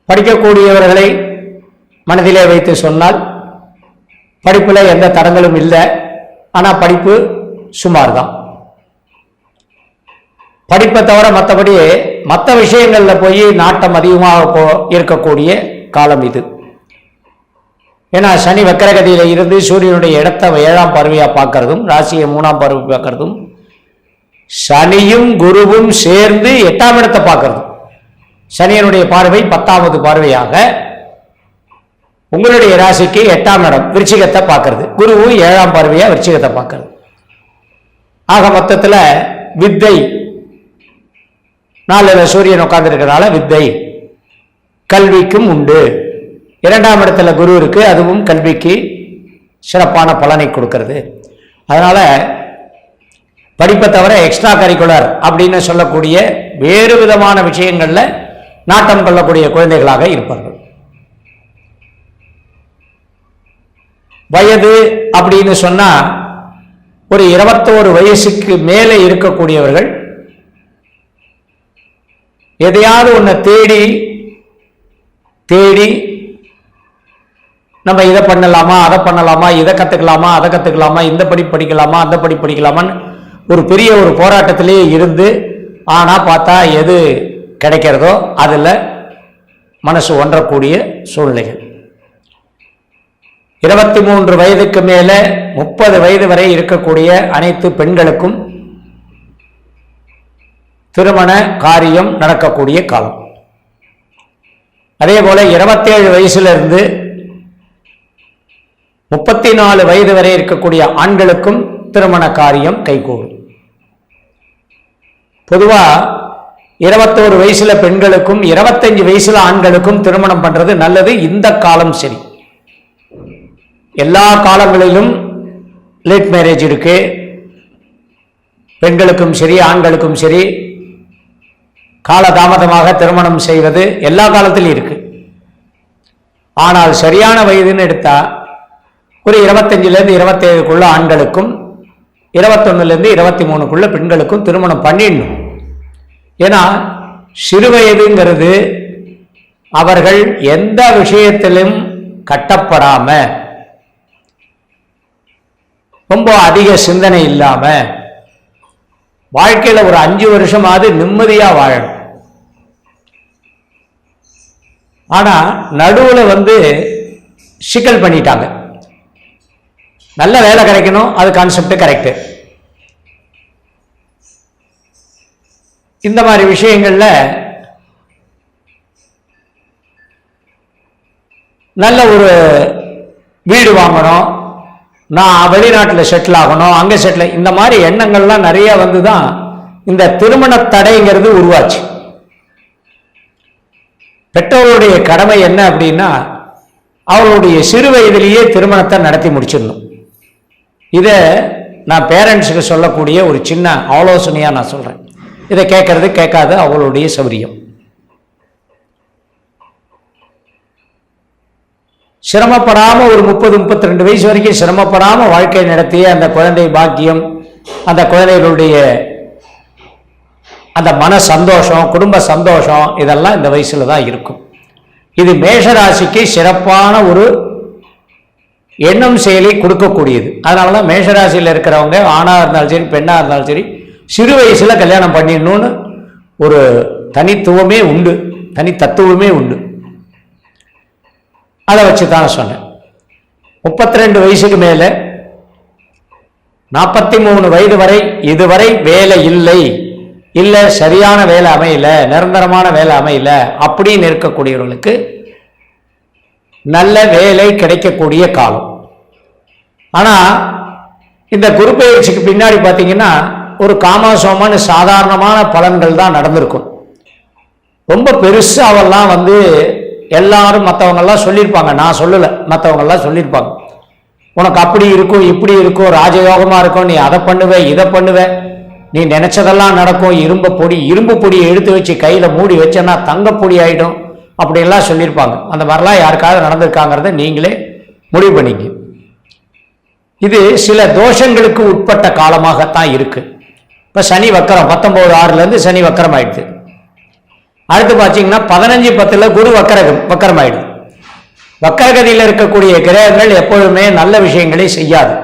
படிக்கக்கூடியவர்களை மனதிலே வைத்து சொன்னால் படிப்புல எந்த தடங்களும் இல்லை. ஆனா படிப்பு சுமார் தான். படிப்பை தவிர மற்றபடி மற்ற விஷயங்கள்ல போய் நாட்டம் அதிகமாக இருக்கக்கூடிய காலம் இது. ஏன்னா சனி வக்கரகதியில இருந்து சூரியனுடைய இடத்தை 7ஆம் பார்வையா பார்க்கறதும், ராசியை 3ஆம் பார்வை பார்க்கறதும், சனியும் குருவும் சேர்ந்து 8ஆம் இடத்தை பார்க்கறதும், சனியனுடைய பார்வை 10ஆவது பார்வையாக உங்களுடைய ராசிக்கு 8ஆம் இடம் விருச்சிகத்தை பார்க்கறது, குருவும் 7ஆம் பார்வையா விருச்சிகத்தை பார்க்கறது. ஆக மொத்தத்துல வித்தை 4 சூரியன் உட்கார்ந்து இருக்கிறதால வித்தை கல்விக்கும் உண்டு. 2ஆம் இடத்துல குரு இருக்கு, அதுவும் கல்விக்கு சிறப்பான பலனை கொடுக்கிறது. அதனால படிப்பை தவிர எக்ஸ்ட்ரா கரிக்குலர் அப்படின்னு சொல்லக்கூடிய வேறு விதமான விஷயங்கள்ல நாட்டம் கொள்ளக்கூடிய குழந்தைகளாக இருப்பார்கள். வயது அப்படின்னு சொன்னா ஒரு 21 வயசுக்கு மேலே இருக்கக்கூடியவர்கள் எதையாவது ஒன்றை தேடி தேடி நம்ம இதை பண்ணலாமா, அதை பண்ணலாமா, இதை கற்றுக்கலாமா, அதை கற்றுக்கலாமா, இந்த படி படிக்கலாமா, அந்த படி படிக்கலாமான்னு ஒரு பெரிய ஒரு போராட்டத்திலேயே இருந்து, ஆனால் பார்த்தா எது கிடைக்கிறதோ அதில் மனசு ஒன்றக்கூடிய சூழ்நிலைகள். 23 வயதுக்கு மேலே 30 வயது வரை இருக்கக்கூடிய அனைத்து பெண்களுக்கும் திருமண காரியம் நடக்கக்கூடிய காலம். அதே போல 27 வயசுல இருந்து 34 வயது வரை இருக்கக்கூடிய ஆண்களுக்கும் திருமண காரியம் கைகூடும். பொதுவா 21 வயசுல பெண்களுக்கும் 25 வயசுல ஆண்களுக்கும் திருமணம் பண்றது நல்லது. இந்த காலம் சரி, எல்லா காலங்களிலும் லேட் மேரேஜ் இருக்கு. பெண்களுக்கும் சரி ஆண்களுக்கும் சரி காலதாமதமாக திருமணம் செய்வது எல்லா காலத்திலும் இருக்கு. ஆனால் சரியான வயதுன்னு எடுத்தா ஒரு 25லேருந்து 27க்குள்ள ஆண்களுக்கும் 21லேருந்து 23க்குள்ள பெண்களுக்கும் திருமணம் பண்ணிடணும். ஏன்னா சிறு வயதுங்கிறது அவர்கள் எந்த விஷயத்திலும் கட்டப்படாம ரொம்ப அதிக சிந்தனை இல்லாம வாழ்க்கையில ஒரு 5 வருஷமாவது நிம்மதியா வாழணும். ஆனா நடுவுல சிக்கல் பண்ணிட்டாங்க. நல்ல வேலை கிடைக்கணும், அது கான்செப்ட் கரெக்ட். இந்த மாதிரி விஷயங்கள்ல நல்ல ஒரு வீடு வாங்கணும், நான் வெளிநாட்டில் செட்டில் ஆகணும், அங்கே செட்டில், இந்த மாதிரி எண்ணங்கள்லாம் நிறைய தான் இந்த திருமண தடைங்கிறது உருவாச்சு. பெற்றோருடைய கடமை என்ன அப்படின்னா அவர்களுடைய சிறு வயதிலேயே திருமணத்தை நடத்தி முடிச்சிடணும். இதை நான் பேரண்ட்ஸுக்கு சொல்லக்கூடிய ஒரு சின்ன ஆலோசனையாக நான் சொல்கிறேன். இதை கேட்கறது கேட்காது அவங்களுடைய சௌரியம். சிரமப்படாமல் ஒரு 30-32 வயசு வரைக்கும் சிரமப்படாமல் வாழ்க்கை நடத்திய அந்த குழந்தை பாக்கியம், அந்த குழந்தைகளுடைய அந்த மன சந்தோஷம், குடும்ப சந்தோஷம், இதெல்லாம் இந்த வயசுல தான் இருக்கும். இது மேஷராசிக்கு சிறப்பான ஒரு எண்ணம் செயலை கொடுக்கக்கூடியது. அதனால தான் மேஷராசியில் இருக்கிறவங்க ஆணாக இருந்தாலும் சரி பெண்ணாக இருந்தாலும் சரி சிறு வயசுல கல்யாணம் பண்ணிடணும்னு ஒரு தனித்துவமே உண்டு, தனி தத்துவமே உண்டு. அதை வச்சு தான் சொன்னேன். 32 வயசுக்கு மேல 43 வயது வரை இதுவரை வேலை இல்லை சரியான வேலை அமையல, நிரந்தரமான வேலை அமையல அப்படின்னு இருக்கக்கூடியவர்களுக்கு நல்ல வேலை கிடைக்கக்கூடிய காலம். ஆனா இந்த குரு பெயர்ச்சிக்கு பின்னாடி பார்த்தீங்கன்னா ஒரு காமாசோமான சாதாரணமான பலன்கள் தான் நடந்திருக்கும். ரொம்ப பெருசாவெல்லாம் எல்லாரும் மற்றவங்கெல்லாம் சொல்லியிருப்பாங்க, நான் சொல்லலை, மற்றவங்கெல்லாம் சொல்லியிருப்பாங்க. உனக்கு அப்படி இருக்கும் இப்படி இருக்கும், ராஜயோகமா இருக்கும், நீ அதை பண்ணுவ இதை பண்ணுவ, நீ நினைச்சதெல்லாம் நடக்கும், இரும்பு பொடியை எடுத்து வச்சு கையில மூடி வச்சேன்னா தங்கப்பொடி ஆயிடும், அப்படின்லாம் சொல்லியிருப்பாங்க. அந்த மாதிரிலாம் யாருக்காவது நடந்திருக்காங்கிறத நீங்களே முடிவு பண்ணிக்க. இது சில தோஷங்களுக்கு உட்பட்ட காலமாகத்தான் இருக்கு. இப்ப சனி வக்கரம் 19/6 சனி வக்கரம் ஆயிடுது. அடுத்து பார்த்தீங்கன்னா 15/10 குரு வக்கரம் ஆயிடுது. வக்கரகதியில் இருக்கக்கூடிய கிரகங்கள் எப்பொழுதுமே நல்ல விஷயங்களை செய்யாது.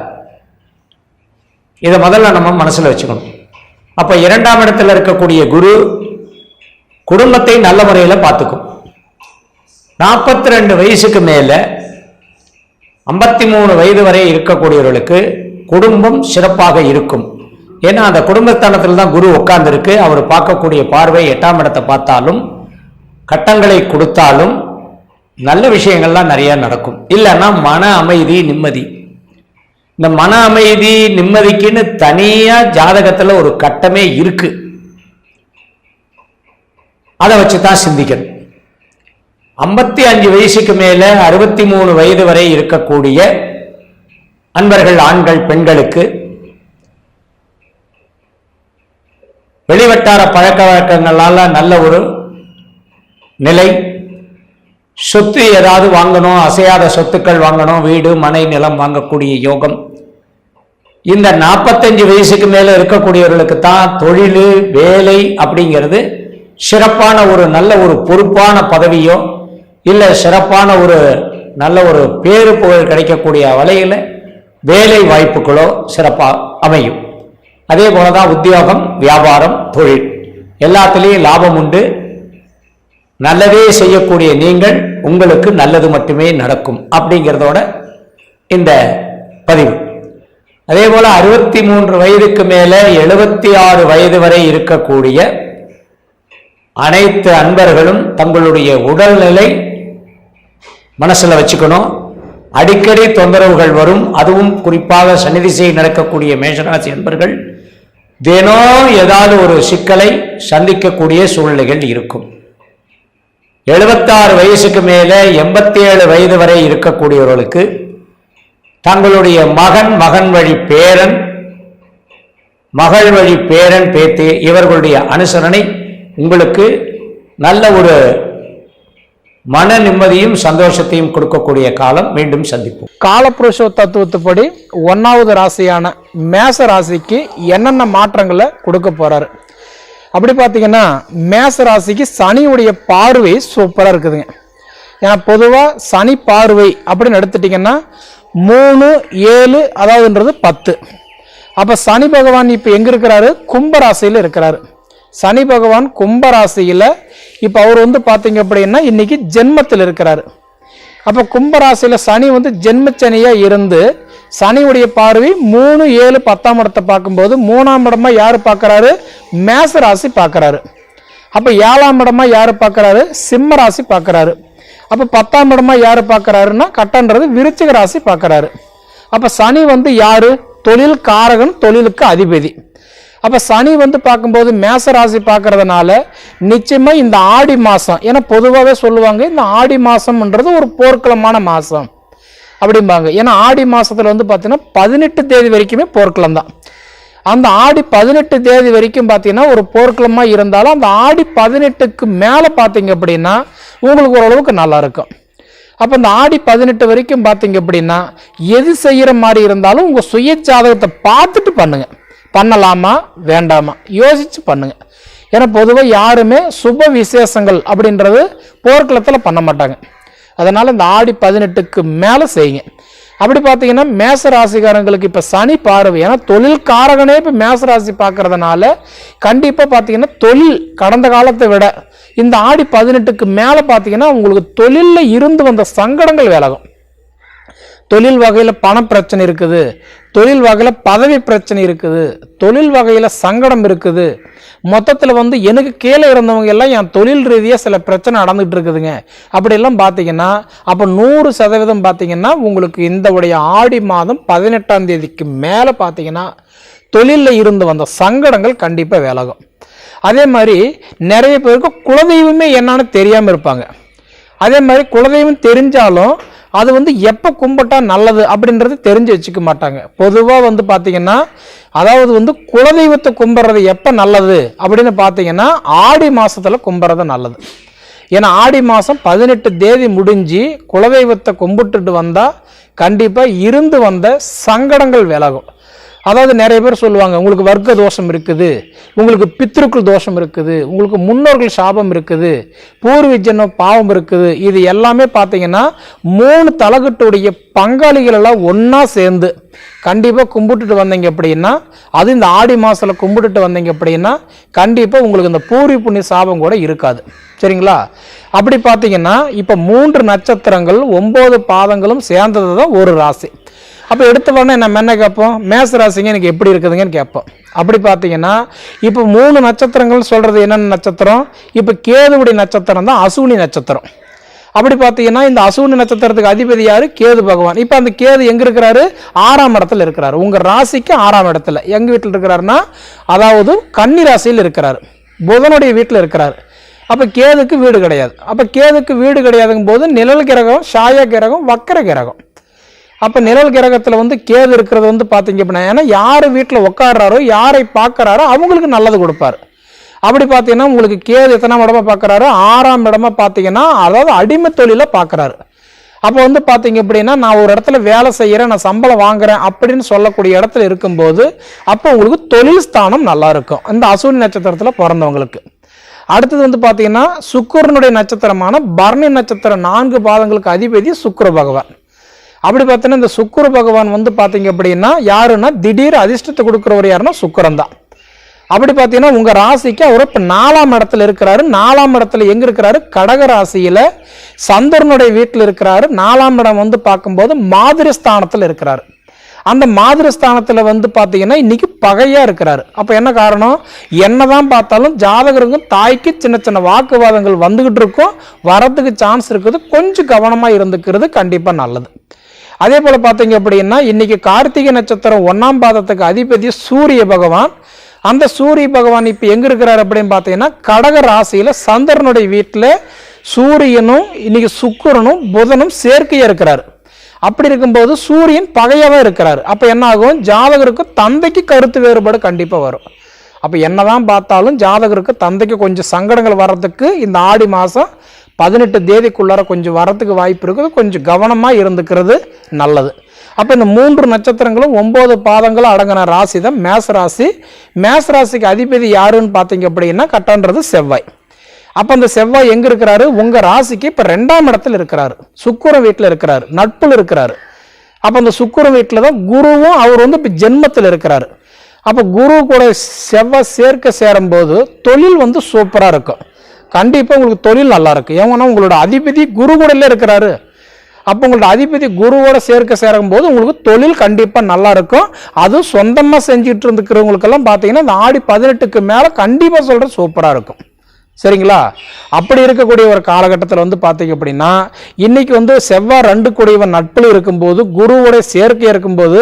இதை முதல்ல நம்ம மனசுல வச்சுக்கணும். அப்ப 2ஆம் இடத்துல இருக்கக்கூடிய குரு குடும்பத்தை நல்ல முறையில் பார்த்துக்கும். 42 வயசுக்கு மேல 53 வயது வரை இருக்கக்கூடியவர்களுக்கு குடும்பம் சிறப்பாக இருக்கும். ஏன்னா அந்த குடும்பஸ்தானத்தில் தான் குரு உட்கார்ந்து இருக்கு. அவர் பார்க்கக்கூடிய பார்வை 8ஆம் இடத்தை பார்த்தாலும் கட்டங்களை கொடுத்தாலும் நல்ல விஷயங்கள்லாம் நிறைய நடக்கும். இல்லைன்னா மன அமைதி நிம்மதி. இந்த மன அமைதி நிம்மதிக்குன்னு தனியா ஜாதகத்துல ஒரு கட்டமே இருக்கு. அதை வச்சுதான் சிந்திக்கணும். 55 வயசுக்கு மேல 63 வயது வரை இருக்கக்கூடிய அன்பர்கள் ஆண்கள் பெண்களுக்கு வெளிவட்டார பழக்க வழக்கங்களால நல்ல ஒரு நிலை, சொத்து ஏதாவது வாங்கணும், அசையாத சொத்துக்கள் வாங்கணும், வீடு மனை நிலம் வாங்கக்கூடிய யோகம். இந்த 45 வயசுக்கு மேல இருக்கக்கூடியவர்களுக்கு தான் தொழில் வேலை அப்படிங்கிறது சிறப்பான ஒரு நல்ல ஒரு பொறுப்பான பதவியோ இல்ல சிறப்பான ஒரு நல்ல ஒரு பேரு புகழ் கிடைக்கக்கூடிய வகையில வேலை வாய்ப்புகளோ சிறப்பா அமையும். அதே போலதான் உத்தியோகம், வியாபாரம், தொழில் எல்லாத்திலையும் லாபம் உண்டு. நல்லதே செய்யக்கூடிய நீங்கள் உங்களுக்கு நல்லது மட்டுமே நடக்கும் அப்படிங்கிறதோட இந்த பதிவு. அதே போல 63 வயதுக்கு மேல 76 வயது வரை இருக்கக்கூடிய அனைத்து அன்பர்களும் தங்களுடைய உடல்நிலை மனசுல வச்சுக்கணும். அடிக்கடி தொந்தரவுகள் வரும். அதுவும் குறிப்பாக சனி திசை நடக்கக்கூடிய மேஷராசி அன்பர்கள் தினம் ஏதாவது ஒரு சிக்கலை சந்திக்கக்கூடிய சூழ்நிலைகள் இருக்கும். 76 வயசுக்கு மேல 87 வயது வரை இருக்கக்கூடியவர்களுக்கு தங்களுடைய மகன் வழி பேரன், மகள் வழி பேரன் பேத்தி இவர்களுடைய அனுசரணை உங்களுக்கு நல்ல ஒரு மன நிம்மதியும் சந்தோஷத்தையும் கொடுக்கக்கூடிய காலம். மீண்டும் சந்திப்போம். காலபுருஷ தத்துவத்துப்படி 1வது ராசியான மேச ராசிக்கு என்னென்ன மாற்றங்களை கொடுக்க போறாரு அப்படி பார்த்தீங்கன்னா, மேச ராசிக்கு சனியுடைய பார்வை சூப்பராக இருக்குதுங்க. ஏன்னா பொதுவாக சனி பார்வை அப்படின்னு எடுத்துட்டிங்கன்னா 3, 7 அதாவதுன்றது 10. அப்போ சனி பகவான் இப்போ எங்கே இருக்கிறாரு? கும்பராசியில் இருக்கிறாரு. சனி பகவான் கும்பராசியில் இப்போ அவர் வந்து பார்த்தீங்க அப்படின்னா இன்னைக்கு ஜென்மத்தில் இருக்கிறாரு. அப்போ கும்பராசியில் சனி வந்து ஜென்மச்சனியாக இருந்து சனியுடைய பார்வை 3, 7, 10ஆம் இடத்தை பார்க்கும்போது 3ஆம் இடமா யார் பார்க்குறாரு? மேச ராசி பார்க்குறாரு. அப்போ 7ஆம் இடமா யார் பார்க்குறாரு? சிம்ம ராசி பார்க்குறாரு. அப்போ 10ஆம் இடமா யார் பார்க்குறாருன்னா கட்டன்றது விருச்சிக ராசி பார்க்குறாரு. அப்போ சனி வந்து யாரு? தொழில் காரகன், தொழிலுக்கு அதிபதி. அப்போ சனி வந்து பார்க்கும்போது மேச ராசி பார்க்கறதுனால நிச்சயமா இந்த ஆடி மாதம், ஏன்னா பொதுவாகவே சொல்லுவாங்க இந்த ஆடி மாதம்ன்றது ஒரு போர்க்களமான மாதம் அப்படிம்பாங்க. ஏன்னா ஆடி மாதத்தில் வந்து பார்த்தீங்கன்னா 18 தேதி வரைக்குமே போர்க்களம் தான். அந்த ஆடி 18 தேதி வரைக்கும் பார்த்தீங்கன்னா ஒரு போர்க்களமாக இருந்தாலும் அந்த ஆடி 18க்கு மேலே பார்த்தீங்க அப்படின்னா உங்களுக்கு ஓரளவுக்கு நல்லா இருக்கும். அப்போ இந்த ஆடி 18 வரைக்கும் பார்த்தீங்க அப்படின்னா எது செய்கிற மாதிரி இருந்தாலும் உங்கள் சுய ஜாதகத்தை பார்த்துட்டு பண்ணுங்க. பண்ணலாமா வேண்டாமா யோசிச்சு பண்ணுங்க. ஏன்னா பொதுவாக யாருமே சுப விசேஷங்கள் அப்படின்றது போர்க்களத்தில் பண்ண மாட்டாங்க. அதனால இந்த ஆடி 18க்கு மேலே செய்யுங்க. அப்படி பார்த்தீங்கன்னா மேச ராசிக்காரங்களுக்கு இப்போ சனி பார்வை, ஏன்னா தொழில் காரகனே இப்போ மேச ராசி பார்க்கறதுனால கண்டிப்பாக பார்த்தீங்கன்னா தொழில் கடந்த காலத்தை விட இந்த ஆடி 18க்கு மேலே பார்த்தீங்கன்னா உங்களுக்கு தொழிலில் இருந்து வந்த சங்கடங்கள் விலகும். தொழில் வகையில் பண பிரச்சனை இருக்குது, தொழில் வகையில் பதவி பிரச்சனை இருக்குது, தொழில் வகையில் சங்கடம் இருக்குது. மொத்தத்தில் வந்து எனக்கு கீழே இருந்தவங்க எல்லாம் என் தொழில் ரீதியாக சில பிரச்சனை நடந்துகிட்டு இருக்குதுங்க அப்படியெல்லாம் பார்த்தீங்கன்னா அப்போ 100% பார்த்தீங்கன்னா உங்களுக்கு இந்த உடைய ஆடி மாதம் 18ஆம் தேதிக்கு மேலே பார்த்தீங்கன்னா தொழிலில் இருந்து வந்த சங்கடங்கள் கண்டிப்பாக விலகும். அதே மாதிரி நிறைய பேருக்கு குலதெய்வமே என்னன்னு தெரியாமல் இருப்பாங்க. அதே மாதிரி குலதெய்வம் தெரிஞ்சாலும் அது வந்து எப்போ கும்பிட்டா நல்லது அப்படின்றது தெரிஞ்சு வச்சுக்க மாட்டாங்க. பொதுவாக வந்து பார்த்தீங்கன்னா அதாவது வந்து குலதெய்வத்தை கும்பிட்றது எப்போ நல்லது அப்படின்னு பார்த்தீங்கன்னா ஆடி மாதத்தில் கும்பிட்றது நல்லது. ஏன்னா ஆடி மாதம் 18 தேதி முடிஞ்சு குலதெய்வத்தை கும்பிட்டுட்டு வந்தால் கண்டிப்பாக இருந்து வந்த சங்கடங்கள் விலகும். அதாவது நிறைய பேர் சொல்லுவாங்க உங்களுக்கு வர்க்க தோஷம் இருக்குது, உங்களுக்கு பித்ருக்கள் தோஷம் இருக்குது, உங்களுக்கு முன்னோர்கள் சாபம் இருக்குது, பூர்வீஜன பாவம் இருக்குது. இது எல்லாமே பார்த்தீங்கன்னா 3 தலகட்டுடைய பங்காளிகள் எல்லாம் ஒன்றா சேர்ந்து கண்டிப்பாக கும்பிட்டுட்டு வந்தீங்க அப்படின்னா, அது இந்த ஆடி மாதத்தில் கும்பிட்டுட்டு வந்தீங்க அப்படின்னா கண்டிப்பாக உங்களுக்கு இந்த பூர்வீ புண்ணிய சாபம் கூட இருக்காது. சரிங்களா? அப்படி பார்த்தீங்கன்னா இப்போ 3 நட்சத்திரங்கள் 9 பாதங்களும் சேர்ந்தது தான் ஒரு ராசி. அப்போ எடுத்த உடனே நம்ம என்ன கேட்போம்? மேச ராசிங்க எனக்கு எப்படி இருக்குதுங்கன்னு கேட்போம். அப்படி பார்த்தீங்கன்னா இப்போ 3 நட்சத்திரங்கள் சொல்கிறது என்னென்ன நட்சத்திரம்? இப்போ கேதுவுடைய நட்சத்திரம் தான் அசுவினி நட்சத்திரம். அப்படி பார்த்தீங்கன்னா இந்த அசுவினி நட்சத்திரத்துக்கு அதிபதி யாரு? கேது பகவான். இப்போ அந்த கேது எங்கே இருக்கிறாரு? 6ஆம் இடத்துல இருக்கிறாரு. உங்கள் ராசிக்கு 6ஆம் இடத்துல. எங்கள் வீட்டில் இருக்கிறாருன்னா அதாவது கன்னி ராசியில் இருக்கிறாரு, புதனுடைய வீட்டில் இருக்கிறாரு. அப்போ கேதுக்கு வீடு கிடையாது. அப்போ கேதுக்கு வீடு கிடையாதுங்கும் போது நிழல் கிரகம், சாய கிரகம், வக்கர கிரகம். அப்போ நிழல் கிரகத்தில் வந்து கேது இருக்கிறது வந்து பார்த்தீங்க அப்படின்னா ஏன்னா யார் வீட்டில் உட்காடுறாரோ யாரை பார்க்குறாரோ அவங்களுக்கு நல்லது கொடுப்பாரு. அப்படி பார்த்தீங்கன்னா உங்களுக்கு கேது எத்தனாம் இடமா பார்க்குறாரு? 6ஆம் இடமா பார்த்தீங்கன்னா அதாவது அடிமை தொழிலை பார்க்குறாரு. அப்போ வந்து பார்த்தீங்க அப்படின்னா நான் ஒரு இடத்துல வேலை செய்கிறேன், நான் சம்பளம் வாங்குறேன் அப்படின்னு சொல்லக்கூடிய இடத்துல இருக்கும்போது அப்போ உங்களுக்கு தொழில் ஸ்தானம் நல்லா இருக்கும் இந்த அசுவினி நட்சத்திரத்தில் பிறந்தவங்களுக்கு. அடுத்தது வந்து பார்த்தீங்கன்னா சுக்கிரனுடைய நட்சத்திரமான பரணி நட்சத்திரம் 4 பாதங்களுக்கு அதிபதி சுக்கிர பகவான். அப்படி பார்த்தீங்கன்னா இந்த சுக்கிர பகவான் வந்து பார்த்தீங்க அப்படின்னா யாருன்னா திடீர் அதிர்ஷ்டத்தை கொடுக்குறவர் யாருன்னா சுக்கிரன் தான். அப்படி பார்த்தீங்கன்னா உங்கள் ராசிக்கு அவர் இப்போ 4ஆம் இடத்துல இருக்கிறாரு. 4ஆம் இடத்துல எங்கே இருக்கிறாரு? கடக ராசியில் சந்திரனுடைய வீட்டில் இருக்கிறாரு. 4ஆம் இடம் வந்து பார்க்கும்போது மாதிரி ஸ்தானத்தில் இருக்கிறாரு. அந்த மாதிரி ஸ்தானத்தில் வந்து பார்த்தீங்கன்னா இன்னைக்கு பகையாக இருக்கிறாரு. அப்போ என்ன காரணம்? என்னதான் பார்த்தாலும் ஜாதகருக்கும் தாய்க்கு சின்ன சின்ன வாக்குவாதங்கள் வந்துகிட்டு இருக்கும், வரத்துக்கு சான்ஸ் இருக்குது. கொஞ்சம் கவனமாக இருந்துக்கிறது கண்டிப்பாக நல்லது. அதே போல் பார்த்தீங்க அப்படின்னா இன்னைக்கு கார்த்திகை நட்சத்திரம் 1ஆம் பாதத்துக்கு அதிபதி சூரிய பகவான். அந்த சூரிய பகவான் இப்போ எங்கே இருக்கிறார் அப்படின்னு பார்த்தீங்கன்னா கடக ராசியில் சந்திரனுடைய வீட்டில் சூரியனும் இன்னைக்கு சுக்கிரனும் புதனும் சேர்க்கையாக இருக்கிறார். அப்படி இருக்கும்போது சூரியன் பகையாகவே இருக்கிறார். அப்போ என்ன ஆகும்? ஜாதகருக்கு தந்தைக்கு கருத்து வேறுபாடு கண்டிப்பாக வரும். அப்போ என்னதான் பார்த்தாலும் ஜாதகருக்கு தந்தைக்கு கொஞ்சம் சங்கடங்கள் வர்றதுக்கு இந்த ஆடி மாதம் 18 தேதிக்குள்ளார கொஞ்சம் வரத்துக்கு வாய்ப்பு இருக்குது. கொஞ்சம் கவனமாக இருந்துக்கிறது நல்லது. அப்போ இந்த 3 நட்சத்திரங்களும் 9 பாதங்களும் அடங்கின ராசி தான் மேச ராசி. மேச ராசிக்கு அதிபதி யாருன்னு பார்த்தீங்க அப்படின்னா கட்டன்றது செவ்வாய். அப்போ அந்த செவ்வாய் எங்கே இருக்கிறாரு? உங்கள் ராசிக்கு இப்போ 2ஆம் இடத்துல இருக்கிறாரு, சுக்கிரன் வீட்டில் இருக்கிறாரு, நட்பில் இருக்கிறாரு. அப்போ அந்த சுக்கிரன் வீட்டில் தான் குருவும் அவர் வந்து இப்போ ஜென்மத்தில் இருக்கிறாரு. அப்போ குரு கூட செவ்வாய் சேர்க்க சேரும்போது தொழில் வந்து சூப்பராக இருக்கும். கண்டிப்பாக உங்களுக்கு தொழில் நல்லா இருக்கும். ஏன்னா உங்களோட அதிபதி குரு கூட இருக்கிறாரு. அப்போ உங்களோட அதிபதி குருவோட சேர்க்க சேரும் போது உங்களுக்கு தொழில் கண்டிப்பாக நல்லா இருக்கும். அதுவும் சொந்தமாக செஞ்சுட்டு இருந்துக்கிறவங்களுக்கெல்லாம் பார்த்தீங்கன்னா இந்த ஆடி 18க்கு மேலே கண்டிப்பாக சொல்கிற சூப்பராக இருக்கும். சரிங்களா? அப்படி இருக்கக்கூடிய ஒரு காலகட்டத்தில் வந்து பார்த்தீங்க அப்படின்னா இன்னைக்கு வந்து செவ்வாய் 2 கூடியவன் நட்பில் இருக்கும்போது குருவோட சேர்க்கை இருக்கும்போது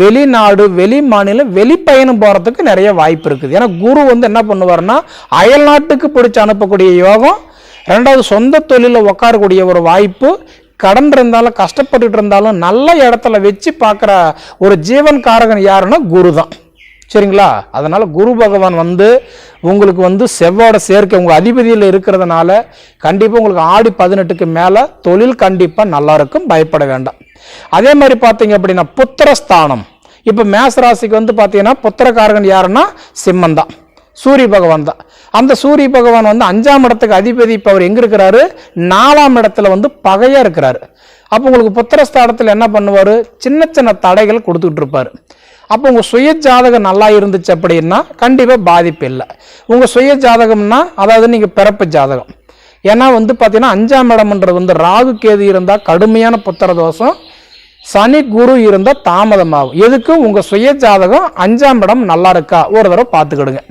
வெளிநாடு, வெளி மாநிலம், வெளிப்பயணம் போகிறதுக்கு நிறைய வாய்ப்பு இருக்குது. ஏன்னா குரு வந்து என்ன பண்ணுவார்னா அயல் நாட்டுக்கு பிடிச்சி அனுப்பக்கூடிய யோகம், 2வது சொந்த தொழிலில் உட்காரக்கூடிய ஒரு வாய்ப்பு, கடன் இருந்தாலும் கஷ்டப்பட்டுட்டு இருந்தாலும் நல்ல இடத்துல வச்சு பார்க்குற ஒரு ஜீவன் காரகன் யாருன்னா குரு தான். சரிங்களா? அதனால் குரு பகவான் வந்து உங்களுக்கு வந்து செவ்வாயோட சேர்க்கை உங்கள் அதிபதியில் இருக்கிறதுனால கண்டிப்பாக உங்களுக்கு ஆடி 18க்கு மேலே தொழில் கண்டிப்பாக நல்லா இருக்கும், பயப்பட வேண்டாம். அதே மாதிரி பார்த்தீங்க அப்படின்னா புத்திரஸ்தானம். இப்போ மேச ராசிக்கு வந்து பார்த்தீங்கன்னா புத்திரக்காரகன் யாருன்னா சிம்மன் தான், சூரிய பகவான் தான். அந்த சூரிய பகவான் வந்து 5ஆம் இடத்துக்கு அதிபதி. இப்போ அவர் எங்கே இருக்கிறாரு? 4ஆம் இடத்துல வந்து பகையாக இருக்கிறாரு. அப்போ உங்களுக்கு புத்திரஸ்தானத்தில் என்ன பண்ணுவார்? சின்ன சின்ன தடைகள் கொடுத்துக்கிட்டு இருப்பார். அப்போ உங்கள் சுய ஜாதகம் நல்லா இருந்துச்சு அப்படின்னா கண்டிப்பாக பாதிப்பு இல்லை. உங்கள் சுய ஜாதகம்னா அதாவது நீங்கள் பிறப்பு ஜாதகம். ஏன்னா வந்து பார்த்தீங்கன்னா 5ஆம் இடம்ன்றது வந்து ராகு கேது இருந்தால் கடுமையான புத்திர தோஷம், சனி குரு இருந்தால் தாமதமாகும். எதுக்கு? உங்கள் சுய ஜாதகம் 5ஆம் இடம் நல்லா இருக்கா ஒரு தடவை பார்த்துக்கிடுங்க.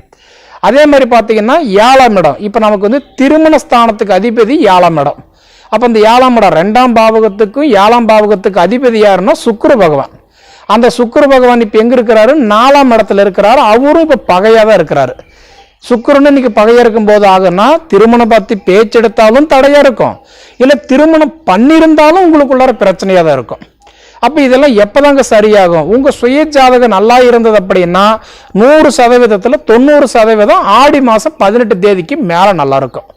அதே மாதிரி பார்த்தீங்கன்னா 7ஆம் இடம். இப்போ நமக்கு வந்து திருமண ஸ்தானத்துக்கு அதிபதி 7ஆம் இடம். அப்போ இந்த 7ஆம் இடம் 2ஆம் பாவகத்துக்கும் 7ஆம் பாவகத்துக்கு அதிபதி யாருன்னா சுக்கிர பகவான். அந்த சுக்கிர பகவான் இப்போ எங்கே இருக்கிறாரு? 4ஆம் இடத்துல இருக்கிறாரு. அவரும் இப்போ பகையாக தான் இருக்கிறாரு. சுக்கிரன் இன்னைக்கு பகையாக இருக்கும்போது ஆகுன்னா திருமணம் பற்றி பேச்செடுத்தாலும் தடையாக இருக்கும், இல்லை திருமணம் பண்ணியிருந்தாலும் உங்களுக்குள்ளார பிரச்சனையாக தான் இருக்கும். அப்போ இதெல்லாம் எப்போதாங்க சரியாகும்? உங்கள் சுய ஜாதகம் நல்லா இருந்தது அப்படின்னா 100%த்தில் 90% ஆடி மாதம் 18 தேதிக்கு மேலே நல்லா இருக்கும்.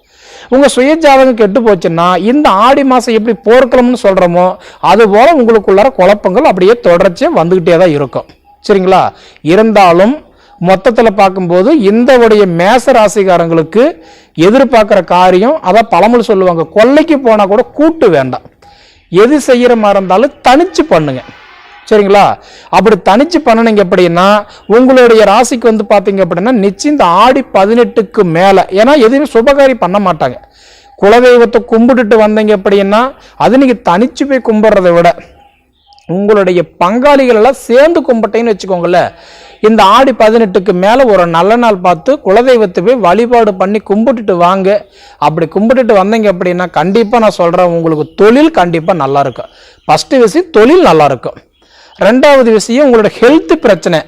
உங்கள் சுய ஜாதகம் கெட்டு போச்சுன்னா இந்த ஆடி மாதம் எப்படி போர்க்களம்னு சொல்கிறோமோ அதுபோல் உங்களுக்குள்ளார குழப்பங்கள் அப்படியே தொடர்ச்சியாக வந்துக்கிட்டே தான் இருக்கும். சரிங்களா? இருந்தாலும் மொத்தத்தில் பார்க்கும்போது இந்த உடைய மேச ராசிக்காரங்களுக்கு எதிர்பார்க்குற காரியம், அதான் பழமொழி சொல்லுவாங்க, கொல்லைக்கு போனால் கூட கூட்டு வேண்டாம். எது செய்கிற மாதிரி இருந்தாலும் தனிச்சு பண்ணுங்க. சரிங்களா? அப்படி தனிச்சு பண்ணினீங்க அப்படின்னா உங்களுடைய ராசிக்கு வந்து பார்த்தீங்க அப்படின்னா நிச்சயம் இந்த ஆடி 18க்கு மேலே, ஏன்னா எதுவுமே சுபகாரி பண்ண மாட்டாங்க. குலதெய்வத்தை கும்பிட்டுட்டு வந்தீங்க அப்படின்னா அது நீங்கள் தனிச்சு போய் கும்பிட்றதை விட உங்களுடைய பங்காளிகள் எல்லாம் சேர்ந்து கும்பிட்டேன்னு வச்சுக்கோங்களேன். இந்த ஆடி 18க்கு மேலே ஒரு நல்ல நாள் பார்த்து குலதெய்வத்தை போய் வழிபாடு பண்ணி கும்பிட்டுட்டு வாங்க. அப்படி கும்பிட்டுட்டு வந்தீங்க அப்படின்னா கண்டிப்பாக நான் சொல்கிறேன் உங்களுக்கு தொழில் கண்டிப்பாக நல்லா இருக்கும். ஃபஸ்ட்டு விஷயம் தொழில் நல்லா இருக்கும். 2வது விஷயம் உங்களோட ஹெல்த் பிரச்சனை.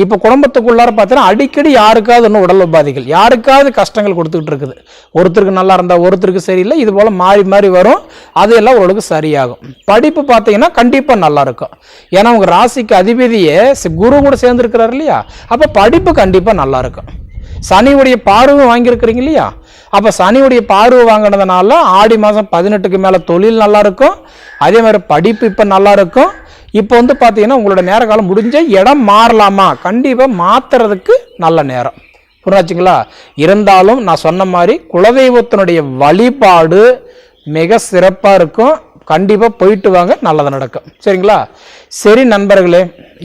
இப்போ குடும்பத்துக்குள்ளார பார்த்தீங்கன்னா அடிக்கடி யாருக்காவது இன்னும் உடல் உபாதைகள், யாருக்காவது கஷ்டங்கள் கொடுத்துக்கிட்டு இருக்குது. ஒருத்தருக்கு நல்லா இருந்தால் ஒருத்தருக்கு சரியில்லை, இது போல் மாறி மாறி வரும். அதையெல்லாம் ஓரளவுக்கு சரியாகும். படிப்பு பார்த்தீங்கன்னா கண்டிப்பாக நல்லா இருக்கும். ஏன்னா உங்கள் ராசிக்கு அதிபதியே குரு கூட சேர்ந்துருக்கிறார் இல்லையா? அப்போ படிப்பு கண்டிப்பாக நல்லா இருக்கும். சனியுடைய பார்வை வாங்கியிருக்கிறீங்க இல்லையா? அப்போ சனியுடைய பார்வை வாங்கினதுனால ஆடி மாதம் 18க்கு மேலே தொழில் நல்லா இருக்கும். அதே மாதிரி படிப்பு இப்போ நல்லா இருக்கும். இப்போ வந்து பார்த்தீங்கன்னா உங்களோட நேர காலம் முடிஞ்ச இடம் மாறலாமா? கண்டிப்பாக மாற்றுறதுக்கு நல்ல நேரம். புரிஞ்சாச்சுங்களா? இருந்தாலும் நான் சொன்ன மாதிரி குலதெய்வத்தினுடைய வழிபாடு மிக சிறப்பாக இருக்கும். கண்டிப்பாக போயிட்டு வாங்க, நல்லது நடக்கும். சரிங்களா? சரி நண்பர்களே,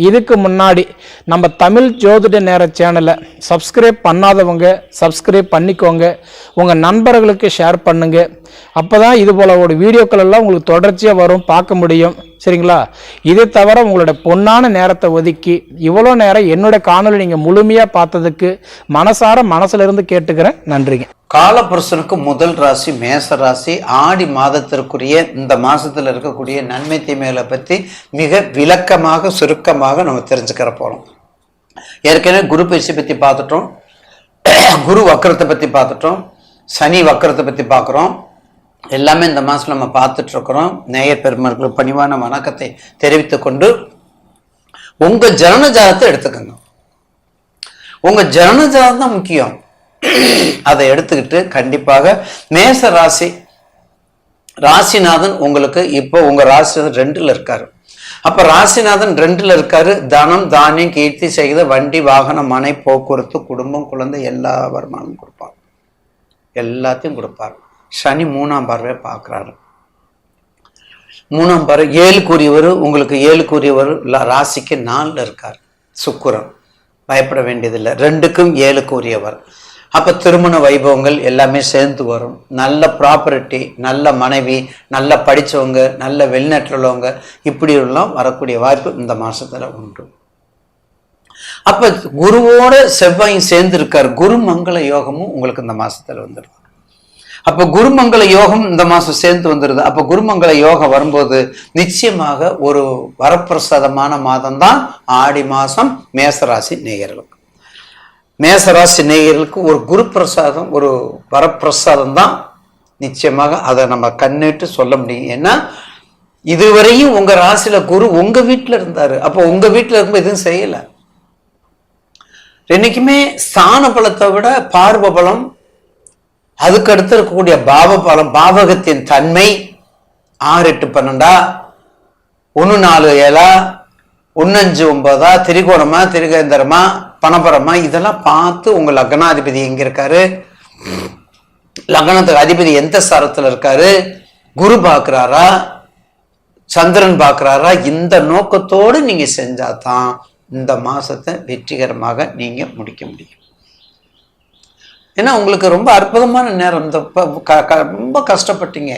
இதுக்கு முன்னாடி நம்ம தமிழ் ஜோதிட நேர சேனலை சப்ஸ்கிரைப் பண்ணாதவங்க சப்ஸ்கிரைப் பண்ணிக்கோங்க. உங்கள் நண்பர்களுக்கு ஷேர் பண்ணுங்க. அப்போ தான் இது போல் ஒரு வீடியோக்கள் எல்லாம் உங்களுக்கு தொடர்ச்சியாக வரும், பார்க்க முடியும். சரிங்களா? இதை தவிர உங்களோட பொன்னான நேரத்தை ஒதுக்கி இவ்வளோ நேரம் என்னோட காணொலி நீங்கள் முழுமையாக பார்த்ததுக்கு மனசார மனசுலேருந்து கேட்டுக்கிறேன். நன்றிங்க. காலபுருஷனுக்கு முதல் ராசி மேச ராசி. ஆடி மாதத்திற்குரிய இந்த மாசத்துல இருக்கக்கூடிய நன்மை தீமைகளை பற்றி மிக விளக்கமாக சுருக்கமாக நம்ம தெரிஞ்சுக்கிற போறோம். ஏற்கனவே குரு பயிற்சி பற்றி பார்த்துட்டோம், குரு வக்கரத்தை பற்றி பார்த்துட்டோம், சனி வக்கரத்தை பற்றி பார்க்குறோம். எல்லாமே இந்த மாதம் நம்ம பார்த்துட்டு இருக்கிறோம். நேயர் பெருமக்களுக்கு பணிவான வணக்கத்தை தெரிவித்துக் கொண்டு உங்க ஜனனஜாதத்தை எடுத்துக்கோங்க. உங்க ஜனனஜாதம் தான் முக்கியம். அதை எடுத்துக்கிட்டு கண்டிப்பாக மேச ராசி ராசிநாதன் உங்களுக்கு இப்போ உங்க ராசிநாதன் 2ல் இருக்காரு. அப்ப ராசிநாதன் 2ல் இருக்காரு. தனம், தானியம், கீர்த்தி, செய்த வண்டி, வாகனம், மனை, போக்குவரத்து, குடும்பம், குழந்தை எல்லா வருமானமும் கொடுப்பார், எல்லாத்தையும் கொடுப்பார். சனி 3ஆம் பார்வை பார்க்கிறாரு. 3ஆம் பார்வை 7க்குரியவர், உங்களுக்கு 7க்குரியவர் ராசிக்கு 4ல் இருக்கார் சுக்கிரன். பயப்பட வேண்டியதில்லை, 2க்கும் 7க்குரியவர். அப்போ திருமண வைபவங்கள் எல்லாமே சேர்ந்து வரும். நல்ல ப்ராப்பர்ட்டி, நல்ல மனைவி, நல்லா படித்தவங்க, நல்ல வெளிநாட்டில் உள்ளவங்க, இப்படி எல்லாம் வரக்கூடிய வாய்ப்பு இந்த மாசத்துல உண்டு. அப்ப குருவோட செவ்வாயும் சேர்ந்து இருக்கார். குருமங்கள யோகமும் உங்களுக்கு இந்த மாசத்துல வந்துடுது. அப்ப குருமங்கள யோகம் இந்த மாசம் சேர்ந்து வந்துடுது. அப்ப குருமங்கள யோகம் வரும்போது நிச்சயமாக ஒரு வரப்பிரசாதமான மாதம் தான் ஆடி மாசம் மேசராசி நேயர்களுக்கு. மேசராசி நேயர்களுக்கு ஒரு குரு பிரசாதம், ஒரு வரப்பிரசாதம் தான் நிச்சயமாக. அதை நம்ம கண்ணிட்டு சொல்ல முடியும். ஏன்னா இதுவரையும் உங்க ராசியில குரு உங்க வீட்டுல இருந்தாரு. அப்போ உங்க வீட்டுல இருக்கும்போது எதுவும் செய்யல. என்னைக்குமே ஸ்தான பலத்தை விட பார்வ பலம், அதுக்கு அடுத்து இருக்கக்கூடிய பாவ பலம், பாவகத்தின் தன்மை 6, 8, 12, 1, 4, 7, 1, 5, 9, திரிகோணமா, திரிகேந்திரமா, பணபரமா, இதெல்லாம் பார்த்து உங்க லக்னாதிபதி எங்க இருக்காரு, லக்னத்துக்கு அதிபதி எந்த ஸ்தானத்துல இருக்காரு, குரு பார்க்கிறாரா, சந்திரன் பார்க்கிறாரா, இந்த நோக்கத்தோடு நீங்க செஞ்சாதான் இந்த மாசத்தை வெற்றிகரமாக நீங்க முடிக்க முடியும். ஏன்னா உங்களுக்கு ரொம்ப அற்புதமான நேரம். இந்த ரொம்ப கஷ்டப்பட்டீங்க,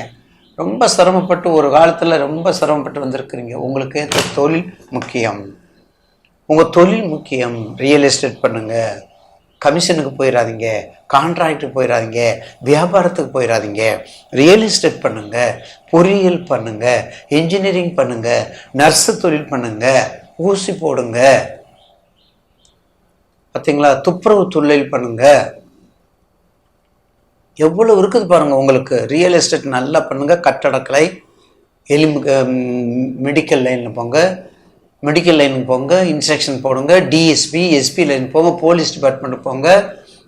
ரொம்ப சிரமப்பட்டு, ஒரு காலத்துல ரொம்ப சிரமப்பட்டு வந்திருக்கிறீங்க. உங்களுக்கு தொழில் முக்கியம், உங்க தொழில் முக்கியம். ரியல் எஸ்டேட் பண்ணுங்க, கமிஷனுக்கு போயிடாதீங்க, கான்ட்ராக்டுக்கு போயிடாதீங்க, வியாபாரத்துக்கு போயிடாதீங்க. ரியல் எஸ்டேட் பண்ணுங்க, பொறியியல் பண்ணுங்க, இன்ஜினியரிங் பண்ணுங்க, நர்ஸு தொழில் பண்ணுங்க, ஊசி போடுங்க, பார்த்தீங்களா, துப்புரவு தொழில் பண்ணுங்க. எவ்வளவு இருக்குது பாருங்க உங்களுக்கு. ரியல் எஸ்டேட் நல்லா பண்ணுங்க, கட்டடக்கலை, மெடிக்கல் லைனில் போங்க, மெடிக்கல் லைனுக்கு போங்க, இன்ஸ்ட்ரக்ஷன் போடுங்க, டிஎஸ்பி, எஸ்பி லைன் போங்க, போலீஸ் டிபார்ட்மெண்ட் போங்க,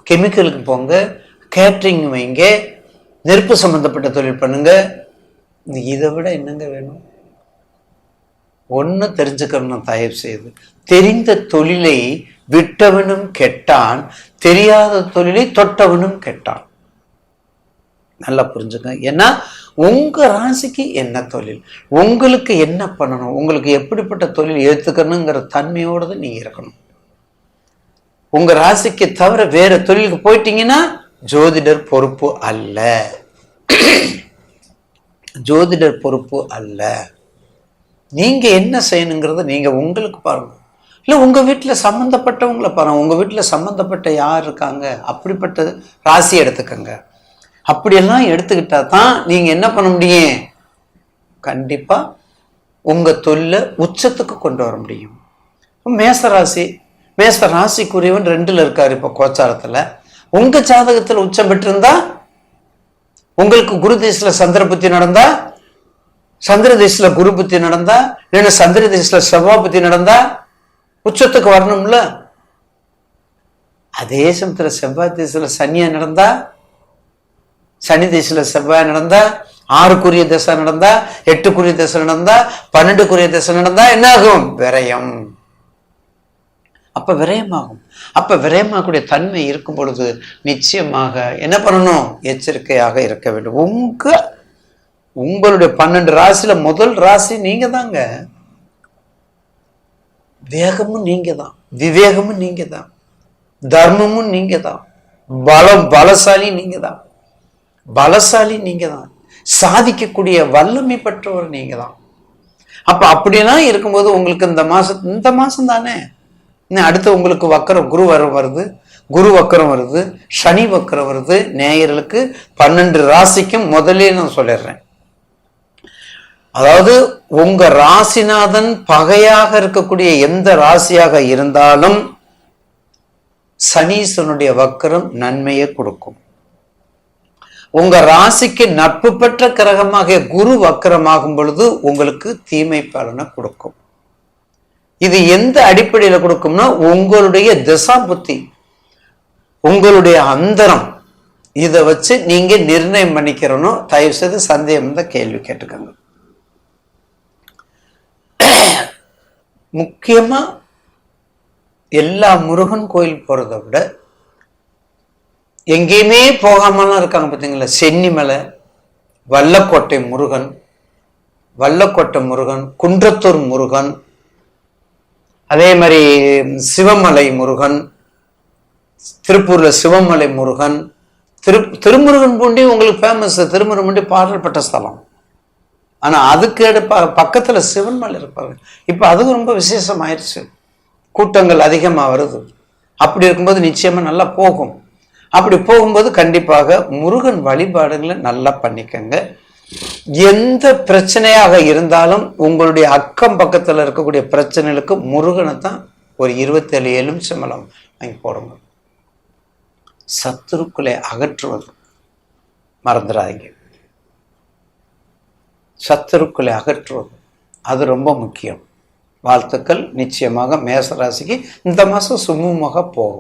கெமிக்கலுக்கு போங்க, கேட்ரிங் வைங்க, நெருப்பு சம்பந்தப்பட்ட தொழில் பண்ணுங்க. இதை விட என்னங்க வேணும்? ஒன்று தெரிஞ்சுக்கணும் தயவு செய்து. தெரிந்த தொழிலை விட்டவனும் கெட்டான், தெரியாத தொழிலை தொட்டவனும் கெட்டான். நல்லா புரிஞ்சுக்க. ஏன்னா உங்க ராசிக்கு என்ன தொழில், உங்களுக்கு என்ன பண்ணணும், உங்களுக்கு எப்படிப்பட்ட தொழில் ஏற்றுக்கணுங்கிற தன்மையோடு நீங்க இருக்கணும். உங்க ராசிக்கு தவிர வேற தொழிலுக்கு போயிட்டீங்கன்னா ஜோதிடர் பொறுப்பு அல்ல, ஜோதிடர் பொறுப்பு அல்ல. நீங்க என்ன செய்யணுங்கிறத நீங்க உங்களுக்கு பாருங்க. இல்லை உங்க வீட்டில் சம்மந்தப்பட்டவங்களை பாருங்க. உங்க வீட்டில் சம்மந்தப்பட்ட யார் இருக்காங்க, அப்படிப்பட்ட ராசி எடுத்துக்கங்க. அப்படியெல்லாம் எடுத்துக்கிட்டா தான் நீங்க என்ன பண்ண முடியும், கண்டிப்பா உங்க தொழிலை உச்சத்துக்கு கொண்டு வர முடியும். மேசராசி, மேச ராசிக்குரியவன் 2ல் இருக்காரு இப்ப கோச்சாரத்துல. உங்க ஜாதகத்துல உச்சம் பெற்றிருந்தா, உங்களுக்கு குரு தேசத்துல சந்திர புத்தி நடந்தா, சந்திர தேசத்துல குரு புத்தி நடந்தா, இல்லைன்னா சந்திர தேசத்துல செவ்வாய் புத்தி நடந்தா உச்சத்துக்கு வரணும்ல. அதே சமயத்துல செவ்வாய் தேசத்துல சனியா நடந்தா, சனி தேசத்துல செவ்வாய் நடந்தா, 6க்குரிய திசை நடந்தா, 8க்குரிய திசை நடந்தா, 12க்குரிய திசை நடந்தா என்ன ஆகும்? விரயம். அப்ப விரயமாகும். அப்ப விரயமாகக்கூடிய தன்மை இருக்கும் பொழுது நிச்சயமாக என்ன பண்ணணும்? எச்சரிக்கையாக இருக்க வேண்டும். உங்களுடைய 12 ராசியில முதல் ராசி நீங்க தாங்க. வேகமும் நீங்க தான், விவேகமும் நீங்க தான், தர்மமும் நீங்க தான், பலசாலி நீங்க தான், பலசாலி நீங்க தான், சாதிக்கக்கூடிய வல்லமை பெற்றவர் நீங்க தான். அப்ப அப்படியெல்லாம் இருக்கும்போது உங்களுக்கு இந்த மாசம் தானே அடுத்து உங்களுக்கு வக்கரம் குரு வருது, குரு வக்கரம் வருது, சனி வக்கரம் வருது. நேயர்களுக்கு 12 ராசிக்கும் முதலே நான் சொல்லிடுறேன். அதாவது உங்க ராசிநாதன் பகையாக இருக்கக்கூடிய எந்த ராசியாக இருந்தாலும் சனீஸ்வரனுடைய வக்கரம் நன்மையை கொடுக்கும். உங்க ராசிக்கு நட்பு பெற்ற கிரகமாக குரு வக்கரமாகும் பொழுது உங்களுக்கு தீமை பலனை கொடுக்கும். இது எந்த அடிப்படையில கொடுக்கும்னா உங்களுடைய திசா புத்தி, உங்களுடைய அந்தரம், இதை வச்சு நீங்க நிர்ணயம் பண்ணிக்கிறணும். தயவு செய்து சந்தேகம் தான் கேள்வி கேட்டுக்கோங்க. முக்கியமா எல்லா முருகன் கோயில் போறதை விட எங்கேயுமே போகாமலாம் இருக்காங்க பார்த்தீங்களா, சென்னிமலை, வல்லக்கோட்டை முருகன், குன்றத்தூர் முருகன், அதே மாதிரி சிவமலை முருகன், திருப்பூர்ல சிவமலை முருகன், திருமுருகன் பூண்டி உங்களுக்கு ஃபேமஸ். திருமுருகன் பூண்டி பாடல் பெற்ற ஸ்தலம். ஆனா அதுக்கு பக்கத்துல சிவன்மலை இருப்பாங்க. இப்ப அதுவும் ரொம்ப விசேஷம் ஆயிடுச்சு, கூட்டங்கள் அதிகமா வருது. அப்படி இருக்கும்போது நிச்சயமா நல்லா போகும். அப்படி போகும்போது கண்டிப்பாக முருகன் வழிபாடுகளை நல்லா பண்ணிக்கங்க. எந்த பிரச்சனையாக இருந்தாலும் உங்களுடைய அக்கம் பக்கத்துல இருக்கக்கூடிய பிரச்சனைகளுக்கு முருகனை தான் ஒரு 27 எலுமிச்சம்பழம் வாங்கி போடுங்க. சத்துருக்களை அகற்றுவது மறந்துடாதீங்க. சத்துருக்களை அகற்றுவது அது ரொம்ப முக்கியம். வாழ்த்துக்கள். நிச்சயமாக மேசராசிக்கு இந்த மாதம் சுமூகமாக போகும்.